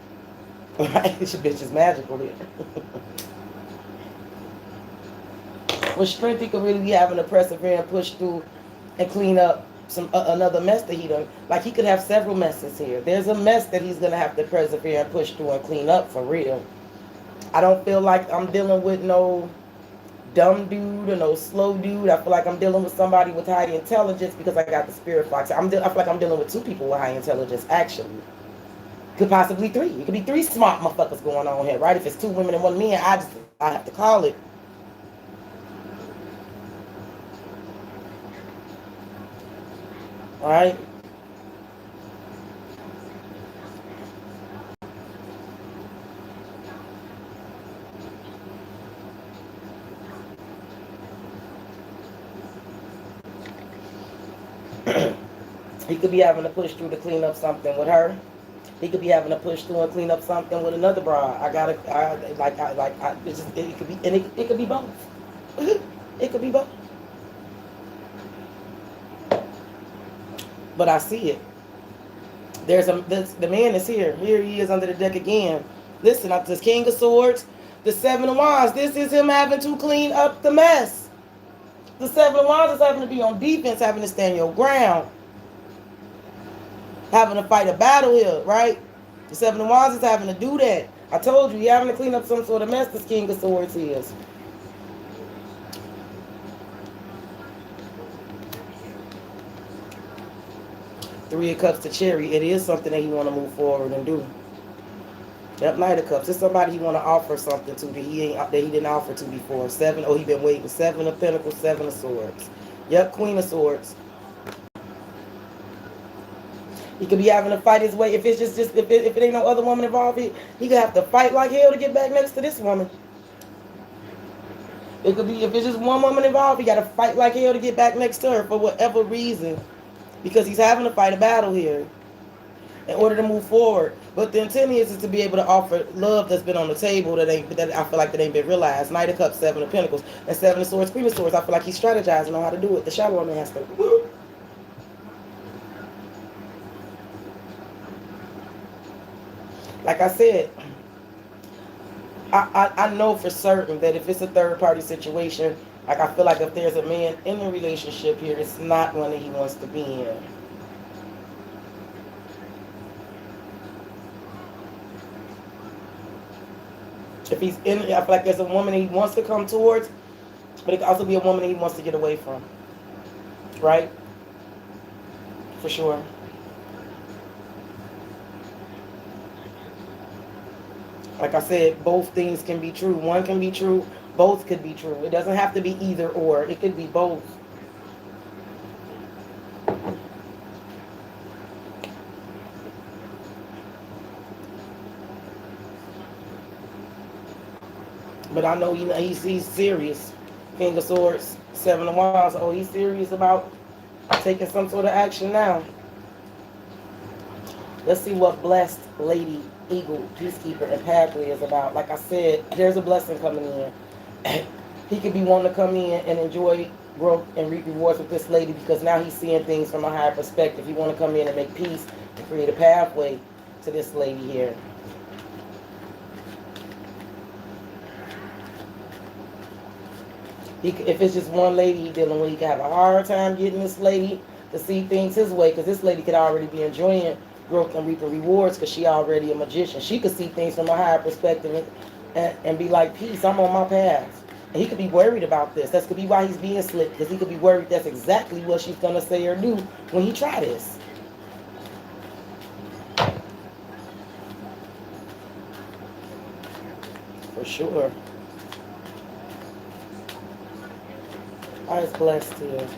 Right? This bitch is magical here. With strength, he could really be having to persevere and push through and clean up some another mess that he done. Like he could have several messes here. There's a mess that he's gonna have to persevere and push through and clean up for real. I don't feel like I'm dealing with no dumb dude or no slow dude. I feel like I'm dealing with somebody with high intelligence because I got the spirit fox. I feel like I'm dealing with 2 people with high intelligence actually. Could possibly 3. It could be 3 smart motherfuckers going on here, right? If it's 2 women and 1 man, I have to call it. All right. He could be having to push through to clean up something with her. He could be having to push through and clean up something with another broad. It could be, and it could be both. It could be both. But I see it. The man is here. Here he is under the deck again. Listen, up this King of Swords, the 7 of Wands. This is him having to clean up the mess. The 7 of Wands is having to be on defense, having to stand your ground, having to fight a battle here, right? The 7 of Wands is having to do that. I told you, you're having to clean up some sort of mess. This King of Swords is. Three of Cups to Cherry. It is something that he want to move forward and do. Yep, Knight of Cups. It's somebody he want to offer something to that he didn't offer to before. 7. Oh, he been waiting. 7 of Pentacles, 7 of Swords. Yep, Queen of Swords. He could be having to fight his way. If it's just if it ain't no other woman involved, he could have to fight like hell to get back next to this woman. It could be if it's just one woman involved, he got to fight like hell to get back next to her for whatever reason, because he's having to fight a battle here in order to move forward. But the intent is to be able to offer love that's been on the table that I feel like that ain't been realized. Knight of Cups, 7 of Pentacles, and 7 of Swords, Queen of Swords. I feel like he's strategizing on how to do it. The shadow woman has to. Like I said, I know for certain that if it's a third party situation, like I feel like if there's a man in a relationship here, it's not one that he wants to be in. If he's in, I feel like there's a woman he wants to come towards, but it could also be a woman he wants to get away from. Right? For sure. Like I said, both things can be true. One can be true, both could be true. It doesn't have to be either or. It could be both. But I know he's serious. King of Swords, Seven of Wands. Oh, he's serious about taking some sort of action now. Let's see what blessed Lady Eagle, Peacekeeper, and Pathway is about. Like I said, there's a blessing coming in. He could be wanting to come in and enjoy growth and reap rewards with this lady because now he's seeing things from a higher perspective. He want to come in and make peace and create a pathway to this lady here. If it's just one lady he dealing with, he can have a hard time getting this lady to see things his way because this lady could already be enjoying growth and reaping rewards because she already a magician. She could see things from a higher perspective and be like, peace, I'm on my path. And he could be worried about this. That could be why he's being slick because he could be worried that's exactly what she's going to say or do when he try this. For sure. I was blessed here.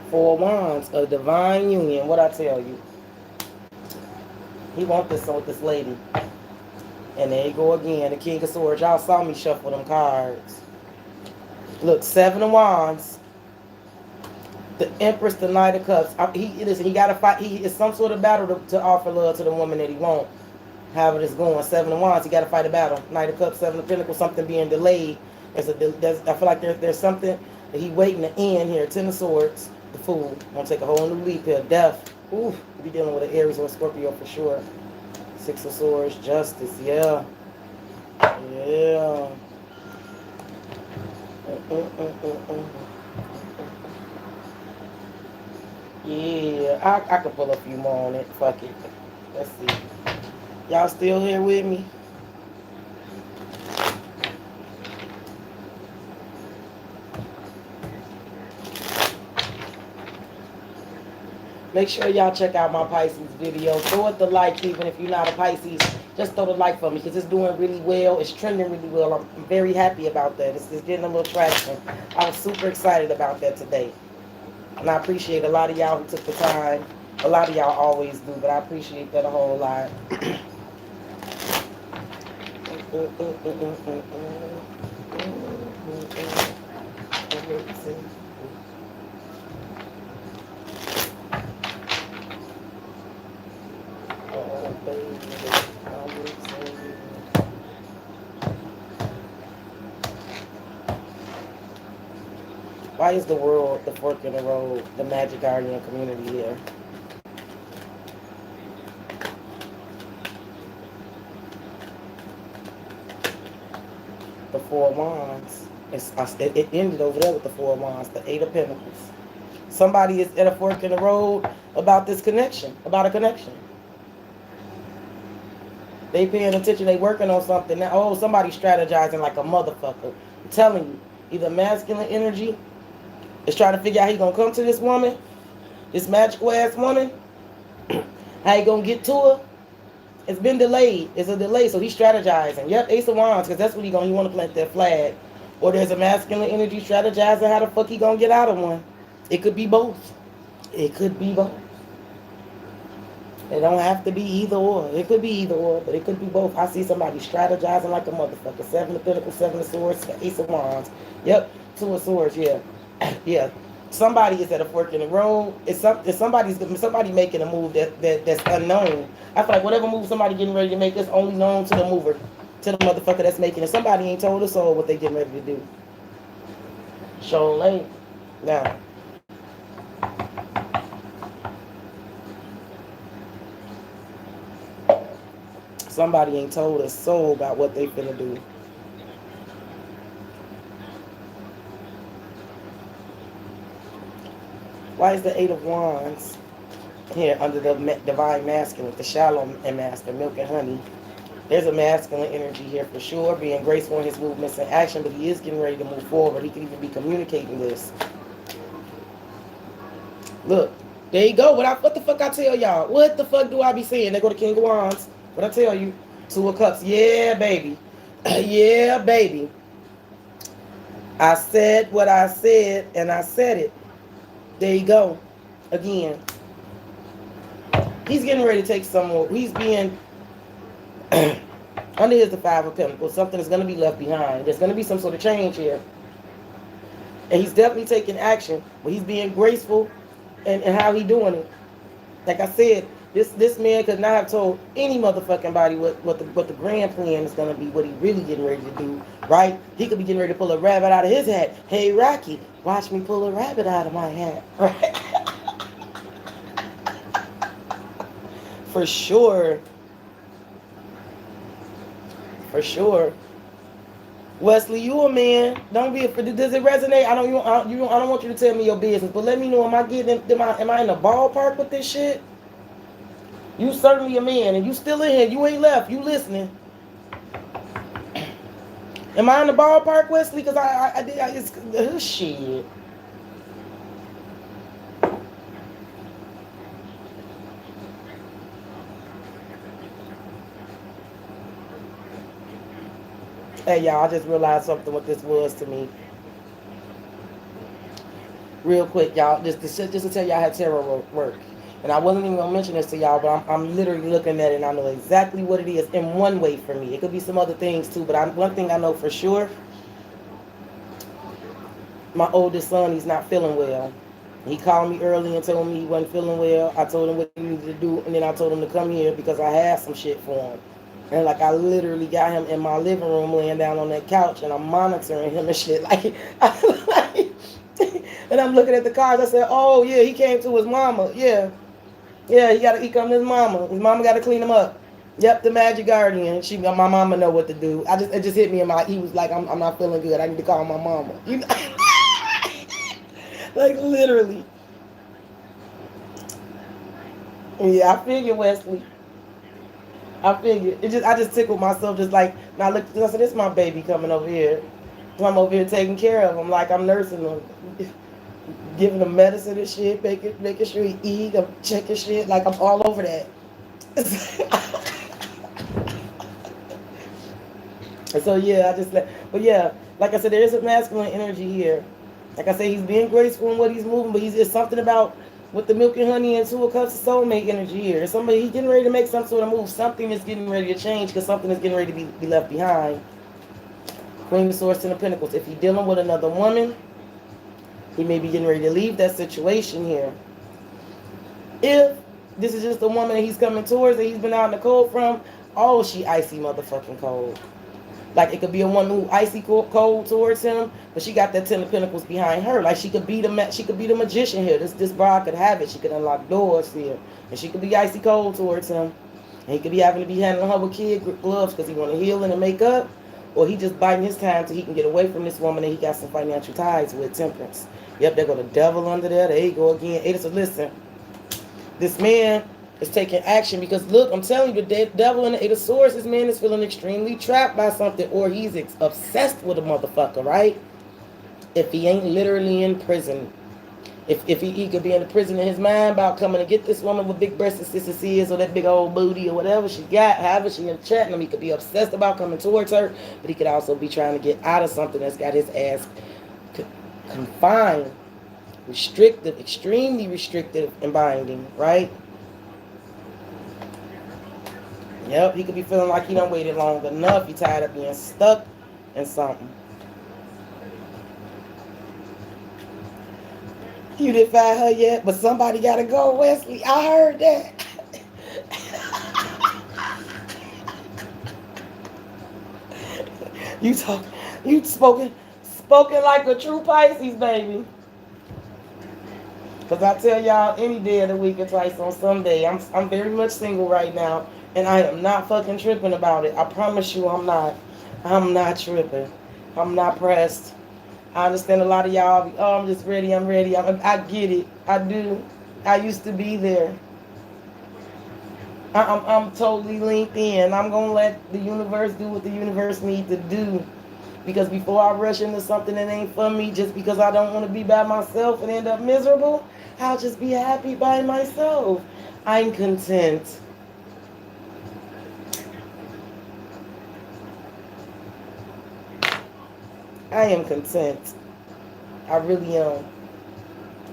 Four of Wands, a divine union. What I tell you? He want this with this lady. And there you go again, the King of Swords. Y'all saw me shuffle them cards. Look, Seven of Wands, the Empress, the Knight of Cups. He got to fight. He is some sort of battle to offer love to the woman that he won't. However it's going, Seven of Wands, he got to fight a battle. Knight of Cups, Seven of Pentacles, something being delayed. I feel like there's something that he waiting to end here. Ten of Swords, the Fool. Gonna take a whole new leap here. Death. Ooh, be dealing with an Aries or a Scorpio for sure. Six of Swords, Justice. Yeah. Yeah. Yeah, I could pull a few more on it. Fuck it. Let's see. Y'all still here with me? Make sure y'all check out my Pisces video. Throw it the like, even if you're not a Pisces. Just throw the like for me because it's doing really well. It's trending really well. I'm very happy about that. It's getting a little traction. I was super excited about that today. And I appreciate a lot of y'all who took the time. A lot of y'all always do, but I appreciate that a whole lot. Why is the world the fork in the road, the magic guardian community here? The Four of Wands. It ended over there with the Four of Wands, the Eight of Pentacles. Somebody is at a fork in the road about this connection, about a connection. They paying attention, they working on something. Now, oh, somebody's strategizing like a motherfucker. I'm telling you, either masculine energy is trying to figure out how he gonna come to this woman, this magical ass woman, how he gonna get to her. It's been delayed. It's a delay, so he's strategizing. Yep, Ace of Wands, because that's what he want to plant that flag. Or there's a masculine energy strategizing how the fuck he gonna get out of one. It could be both. It could be both. It don't have to be either or. It could be either or, but it could be both. I see somebody strategizing like a motherfucker. Seven of Pentacles, Seven of Swords, Ace of Wands. Yep, Two of Swords, yeah. Yeah. Somebody is at a fork in the road. It's somebody making a move that's unknown. I feel like whatever move somebody getting ready to make is only known to the mover, to the motherfucker that's making it. Somebody ain't told us all what they getting ready to do. Show late. Now. somebody ain't told a soul about what they finna do. Why is the Eight of Wands here under the divine masculine, the shallow and masculine, milk and honey? There's a masculine energy here for sure, being graceful in his movements and action, but he is getting ready to move forward. He could even be communicating this. Look, there you go. What the fuck I tell y'all? What the fuck do I be saying? They go to King of Wands. What I tell you? Two of Cups. Yeah, baby. Yeah, baby. I said what I said, and I said it. There you go. Again. He's getting ready to take some more. He's being... under here's the Five of Pentacles. Something is going to be left behind. There's going to be some sort of change here. And he's definitely taking action. But he's being graceful and how he doing it. Like I said, this man could not have told any motherfucking body what the grand plan is going to be, what he really getting ready to do, right? He could be getting ready to pull a rabbit out of his hat. Hey, Rocky, watch me pull a rabbit out of my hat. Right? For sure. For sure. Wesley, you a man. Don't be afraid. Does it resonate? I don't want you to tell me your business, but let me know. Am I in the ballpark with this shit? You certainly a man, and you still in here. You ain't left. You listening? Am I in the ballpark, Wesley? Because it's shit. Hey, y'all, I just realized something what this was to me. Real quick, y'all, just to tell y'all how tarot work. And I wasn't even going to mention this to y'all, but I'm literally looking at it and I know exactly what it is in one way for me. It could be some other things too, but one thing I know for sure, my oldest son, he's not feeling well. He called me early and told me he wasn't feeling well. I told him what he needed to do, and then I told him to come here because I had some shit for him. And like I literally got him in my living room laying down on that couch and I'm monitoring him and shit. And I'm looking at the cards. I said, oh yeah, he came to his mama. Yeah. Yeah, he come to his mama. His mama gotta clean him up. Yep, the magic guardian. My mama know what to do. It just hit me in he was like, I'm not feeling good. I need to call my mama. You know? Like literally. Yeah, I figured, Wesley. I figured. I just tickled myself just like, now look, I said, this is my baby coming over here. I'm over here taking care of him like I'm nursing him. Giving him medicine and shit, making sure he eat, I'm checking shit, like I'm all over that. So yeah, but yeah, like I said, there is a masculine energy here. Like I said, he's being graceful in what he's moving, but there's something about with the milk and honey and Two of Cups of soulmate energy here. Somebody, he's getting ready to make some sort of move. Something is getting ready to change because something is getting ready to be left behind. Queen of Swords, Ten of Pentacles. If he's dealing with another woman, he may be getting ready to leave that situation here. If this is just a woman that he's coming towards that he's been out in the cold from, oh, she icy motherfucking cold. Like it could be a woman who icy cold towards him, but she got that Ten of Pentacles behind her. Like she could be the magician here. This bride could have it. She could unlock doors here, and she could be icy cold towards him. And he could be having to be handling her with kid gloves because he want to heal and make up, or he just biding his time so he can get away from this woman that he got some financial ties with. Temperance. Yep, there go the devil under there. There you go again. Ada, so listen, this man is taking action because look, I'm telling you, the devil and the Eight of Swords, this man is feeling extremely trapped by something, or he's obsessed with a motherfucker, right? If he ain't literally in prison. If he could be in the prison in his mind about coming to get this woman with big breasts and sisters ears or that big old booty or whatever she got, however she in chatting him, he could be obsessed about coming towards her, but he could also be trying to get out of something that's got his ass confined, restrictive, extremely restrictive and binding, right? Yep, he could be feeling like he done waited long enough. He tired of being stuck in something. You didn't find her yet, but somebody gotta go, Wesley. I heard that. you spoken like a true Pisces, baby. Because I tell y'all any day of the week or twice on Sunday, I'm very much single right now. And I am not fucking tripping about it. I promise you I'm not. I'm not tripping. I'm not pressed. I understand a lot of y'all be, oh, I'm just ready, I'm ready. I get it. I do. I used to be there. I'm totally linked in. I'm going to let the universe do what the universe needs to do. Because before I rush into something that ain't for me, just because I don't want to be by myself and end up miserable, I'll just be happy by myself. I'm content. I am content. I really am.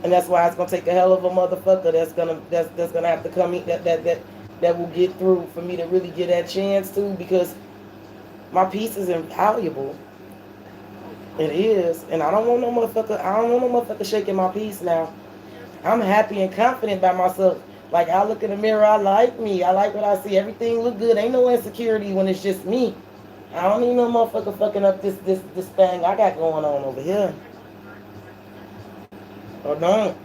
And that's why it's gonna take a hell of a motherfucker that's gonna have to come in that will get through for me to really get that chance to, because my peace is invaluable. It is. And I don't want no motherfucker shaking my peace now. I'm happy and confident by myself. Like I look in the mirror, I like me. I like what I see. Everything look good. Ain't no insecurity when it's just me. I don't need no motherfucker fucking up this thing I got going on over here. Or don't.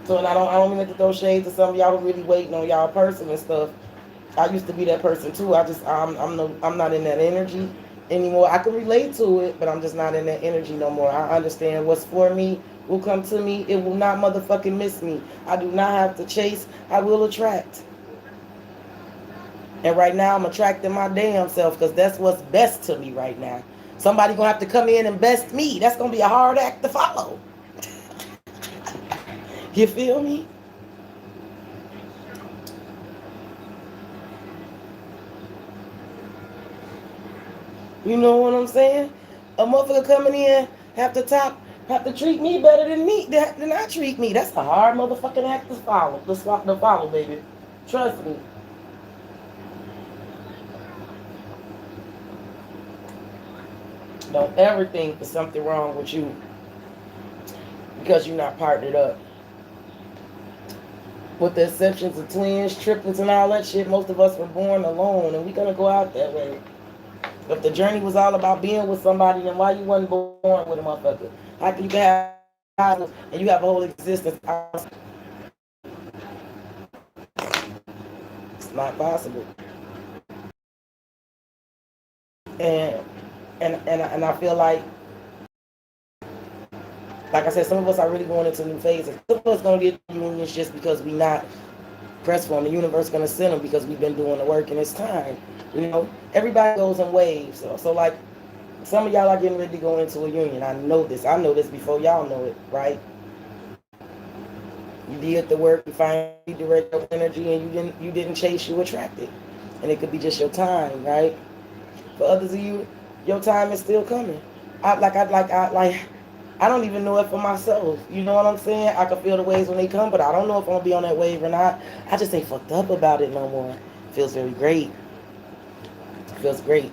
So and I don't mean to throw shade to some of y'all who really waiting on y'all person and stuff. I used to be that person too. I'm not in that energy anymore. I can relate to it, but I'm just not in that energy no more. I understand what's for me will come to me. It will not motherfucking miss me. I do not have to chase. I will attract. And right now I'm attracting my damn self because that's what's best to me right now. Somebody gonna have to come in and best me. That's gonna be a hard act to follow. You feel me? You know what I'm saying? A motherfucker coming in have to treat me better than I treat me. That's a hard motherfucking act to follow. To follow, baby. Trust me. Don't ever think there's something wrong with you because you're not partnered up. With the exceptions of twins, triplets, and all that shit, most of us were born alone, and we're gonna go out that way. If the journey was all about being with somebody, then why you wasn't born with a motherfucker? How can you have and you have a whole existence? It's not possible. And I feel like I said, some of us are really going into new phases. Some of us gonna get unions just because we not pressed for them. The universe gonna send them because we've been doing the work and it's time. You know, everybody goes in waves. So like some of y'all are getting ready to go into a union. I know this. I know this before y'all know it, right? You did the work, you finally direct your energy, and you didn't chase, you attracted. And it could be just your time, right? For others of you, your time is still coming. I don't even know it for myself. You know what I'm saying? I can feel the waves when they come, but I don't know if I'm gonna be on that wave or not. I just ain't fucked up about it no more. It feels very great. It feels great.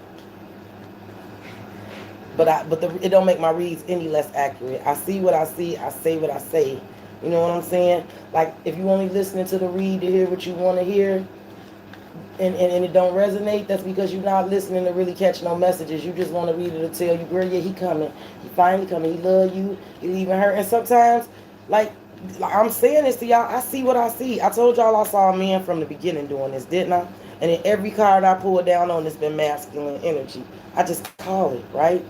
It don't make my reads any less accurate. I see what I see. I say what I say. You know what I'm saying? Like if you only listening to the read to hear what you want to hear, and it don't resonate, that's because you're not listening to really catch no messages. You just want to read it to tell you, girl, yeah, he coming. He finally coming. He love you. He leaving her. And sometimes, like I'm saying this to y'all, I see what I see. I told y'all I saw a man from the beginning doing this, didn't I? And in every card I pull down on, it's been masculine energy. I just call it, right?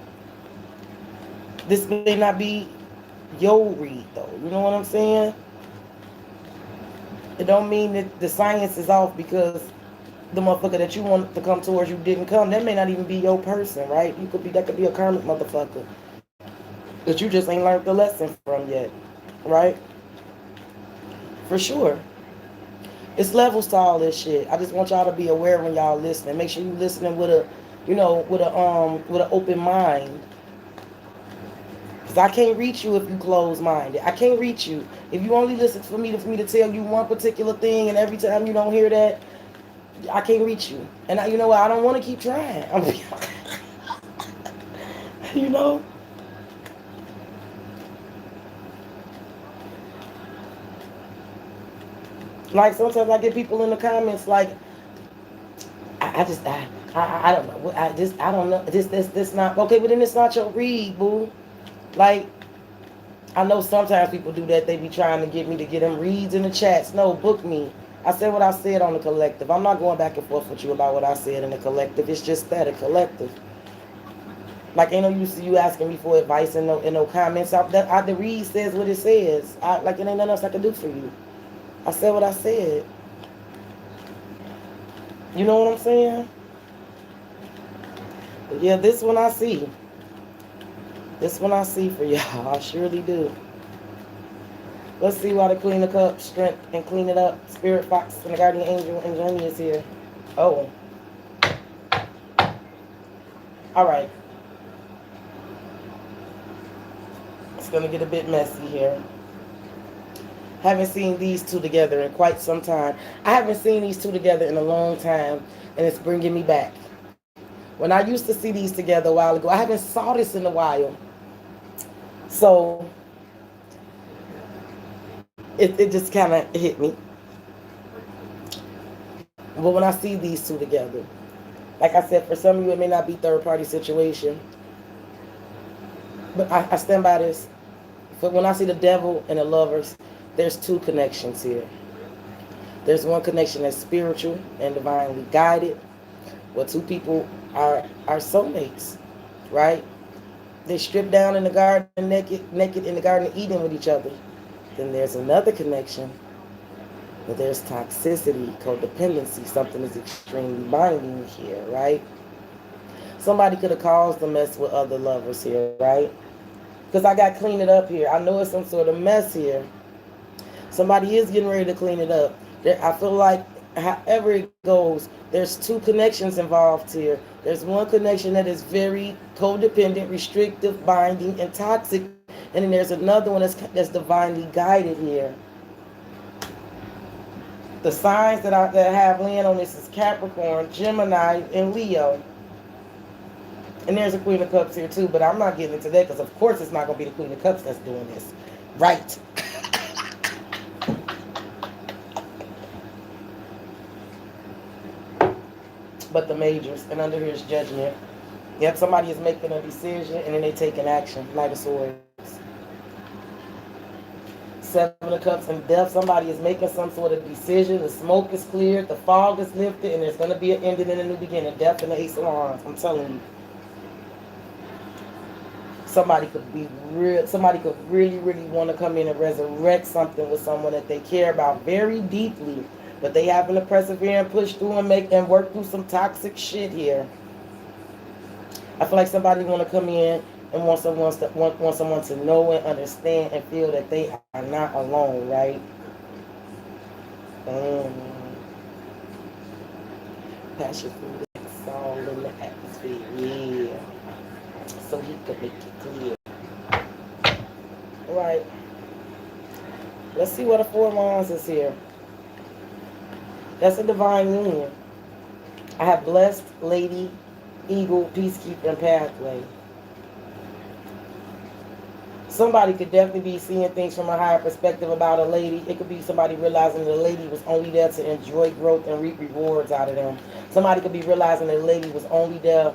This may not be your read, though. You know what I'm saying? It don't mean that the science is off because the motherfucker that you want to come towards you didn't come. That may not even be your person, right? That could be a karmic motherfucker that you just ain't learned the lesson from yet, right? For sure. It's levels to all this shit. I just want y'all to be aware when y'all listening. Make sure you listening with a, with an open mind. Cause I can't reach you if you close minded. I can't reach you if you only listen for me to tell you one particular thing, and every time you don't hear that, I can't reach you. And you know what? I don't want to keep trying. You know. Like sometimes I get people in the comments like, I don't know. I don't know. This not okay. But then it's not your read, boo. Like I know sometimes people do that. They be trying to get me to get them reads in the chats. No, book me. I said what I said on the collective. I'm not going back and forth with you about what I said in the collective. It's just that, a collective. Like, ain't no use you asking me for advice and no comments. The read says what it says. Like, it ain't nothing else I can do for you. I said what I said. You know what I'm saying? But yeah, this one I see. This one I see for y'all. I surely do. Let's see why the Queen of Cups, strength, and clean it up. Spirit Fox and the Guardian Angel and Journey is here. Oh. Alright. It's going to get a bit messy here. Haven't seen these two together in quite some time. I haven't seen these two together in a long time, and it's bringing me back. When I used to see these together a while ago, I haven't saw this in a while. So it just kind of hit me. But when I see these two together, like I said, for some of you it may not be third party situation, but I stand by this. But when I see the devil and the lovers, there's two connections here. There's one connection that's spiritual and divinely guided, where two people are soulmates, right? They stripped down in the garden naked in the Garden of Eden with each other. Then there's another connection where there's toxicity, codependency, something is extremely binding here, right? Somebody could have caused the mess with other lovers here, right? Because I got to clean it up here. I know it's some sort of mess here. Somebody is getting ready to clean it up. I feel like however it goes, there's two connections involved here. There's one connection that is very codependent, restrictive, binding, and toxic. And then there's another one that's divinely guided here. The signs that have land on this is Capricorn, Gemini, and Leo. And there's a Queen of Cups here too, but I'm not getting into that because of course it's not going to be the Queen of Cups that's doing this. Right. But the majors, and under here is Judgment. Yep, somebody is making a decision and then they take an action. Knight of Swords. Seven of Cups and Death. Somebody is making some sort of decision. The smoke is cleared, the fog is lifted, and there's going to be an ending and a new beginning. Death and the Ace of Wands. I'm telling you. Somebody could be real. Somebody could really, really want to come in and resurrect something with someone that they care about very deeply, but they having to persevere and push through and work through some toxic shit here. I feel like somebody want to come in and want someone to know and understand and feel that they are not alone, right? Passion through the all in the atmosphere, yeah. So he could make it clear. All right. Let's see what a Four of Wands is here. That's a divine union. I have blessed, lady, eagle, peacekeeper, and pathway. Somebody could definitely be seeing things from a higher perspective about a lady. It could be somebody realizing the lady was only there to enjoy growth and reap rewards out of them. Somebody could be realizing the lady was only there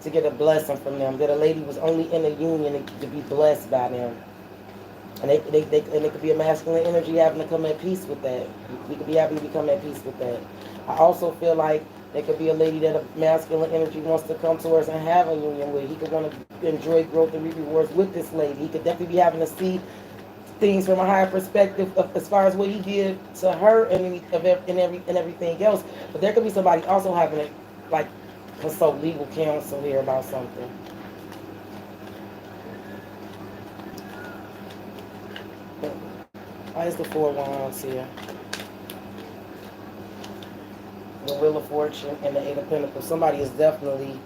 to get a blessing from them. That a lady was only in a union to be blessed by them. And it could be a masculine energy having to come at peace with that. We could be having to become at peace with that. I also feel like there could be a lady that a masculine energy wants to come towards and have a union with. He could want to enjoy growth and reap rewards with this lady. He could definitely be having to see things from a higher perspective as far as what he did to her and everything else. But there could be somebody also having to like consult legal counsel here about something. Why is the Four of Wands here? The Wheel of Fortune and the Eight of Pentacles. Somebody is definitely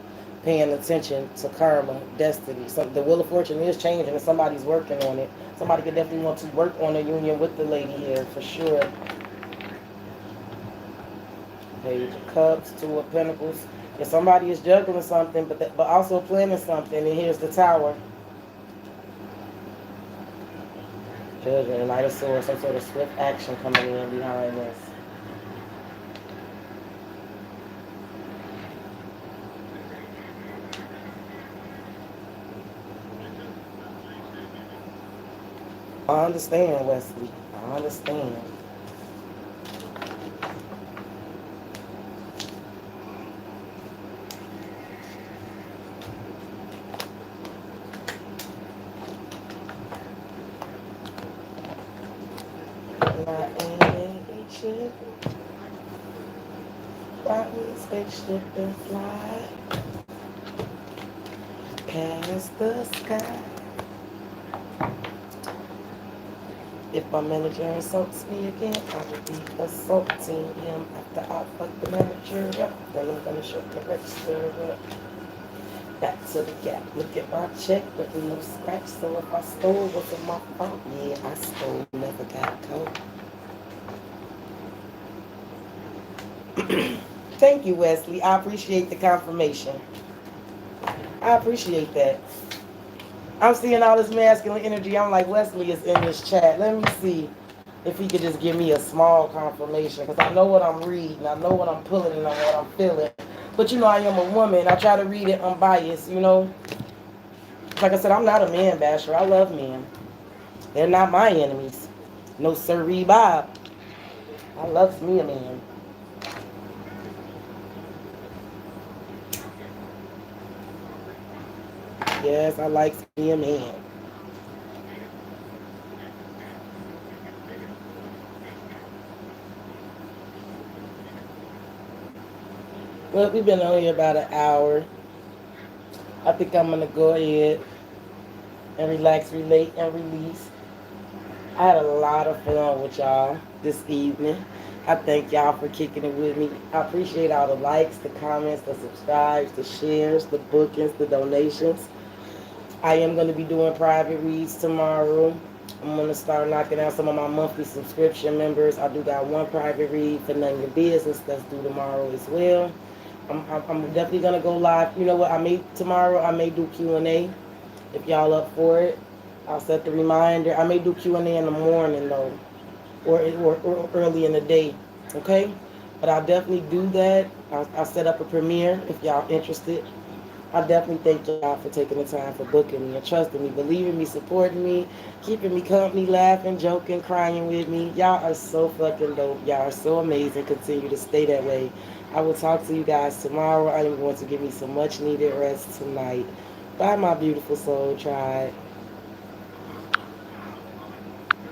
paying attention to karma, destiny. So the Wheel of Fortune is changing and somebody's working on it. Somebody could definitely want to work on a union with the lady here for sure. Page of Cups, Two of Pentacles. If somebody is juggling something but also planning something, and here's the Tower. Judgment and Knight of Swords, some sort of swift action coming in behind this. I understand, Wesley. I understand. My ancient brought me spaceship and fly past the sky. If my manager insults me again, I will be assaulting him after I fuck the manager up. Then I'm gonna shut the register up. Back to the gap. Look at my check, but no scratch. So if I stole, was it my fault? Yeah, I stole, never got caught. Thank you, Wesley. I appreciate the confirmation. I appreciate that. I'm seeing all this masculine energy. I'm like, Wesley is in this chat. Let me see if he could just give me a small confirmation, because I know what I'm reading. I know what I'm pulling and what I'm feeling. But you know, I am a woman. I try to read it unbiased, you know. Like I said, I'm not a man basher. I love men. They're not my enemies. No sirree Bob. I love me a man. Yes, I like me a man. Well, we've been on here about an hour. I think I'm gonna go ahead and relax, relate, and release. I had a lot of fun with y'all this evening. I thank y'all for kicking it with me. I appreciate all the likes, the comments, the subscribes, the shares, the bookings, the donations. I am going to be doing private reads tomorrow. I'm going to start knocking out some of my monthly subscription members. I do got one private read for None Your Business that's due tomorrow as well. I'm definitely going to go live. You know what? I may do Q&A if y'all up for it. I'll set the reminder. I may do Q&A in the morning though, or early in the day. Okay? But I'll definitely do that. I'll set up a premiere if y'all interested. I definitely thank y'all for taking the time for booking me and trusting me, believing me, supporting me, keeping me company, laughing, joking, crying with me. Y'all are so fucking dope. Y'all are so amazing. Continue to stay that way. I will talk to you guys tomorrow. I am going to give me some much needed rest tonight. Bye, my beautiful soul tribe.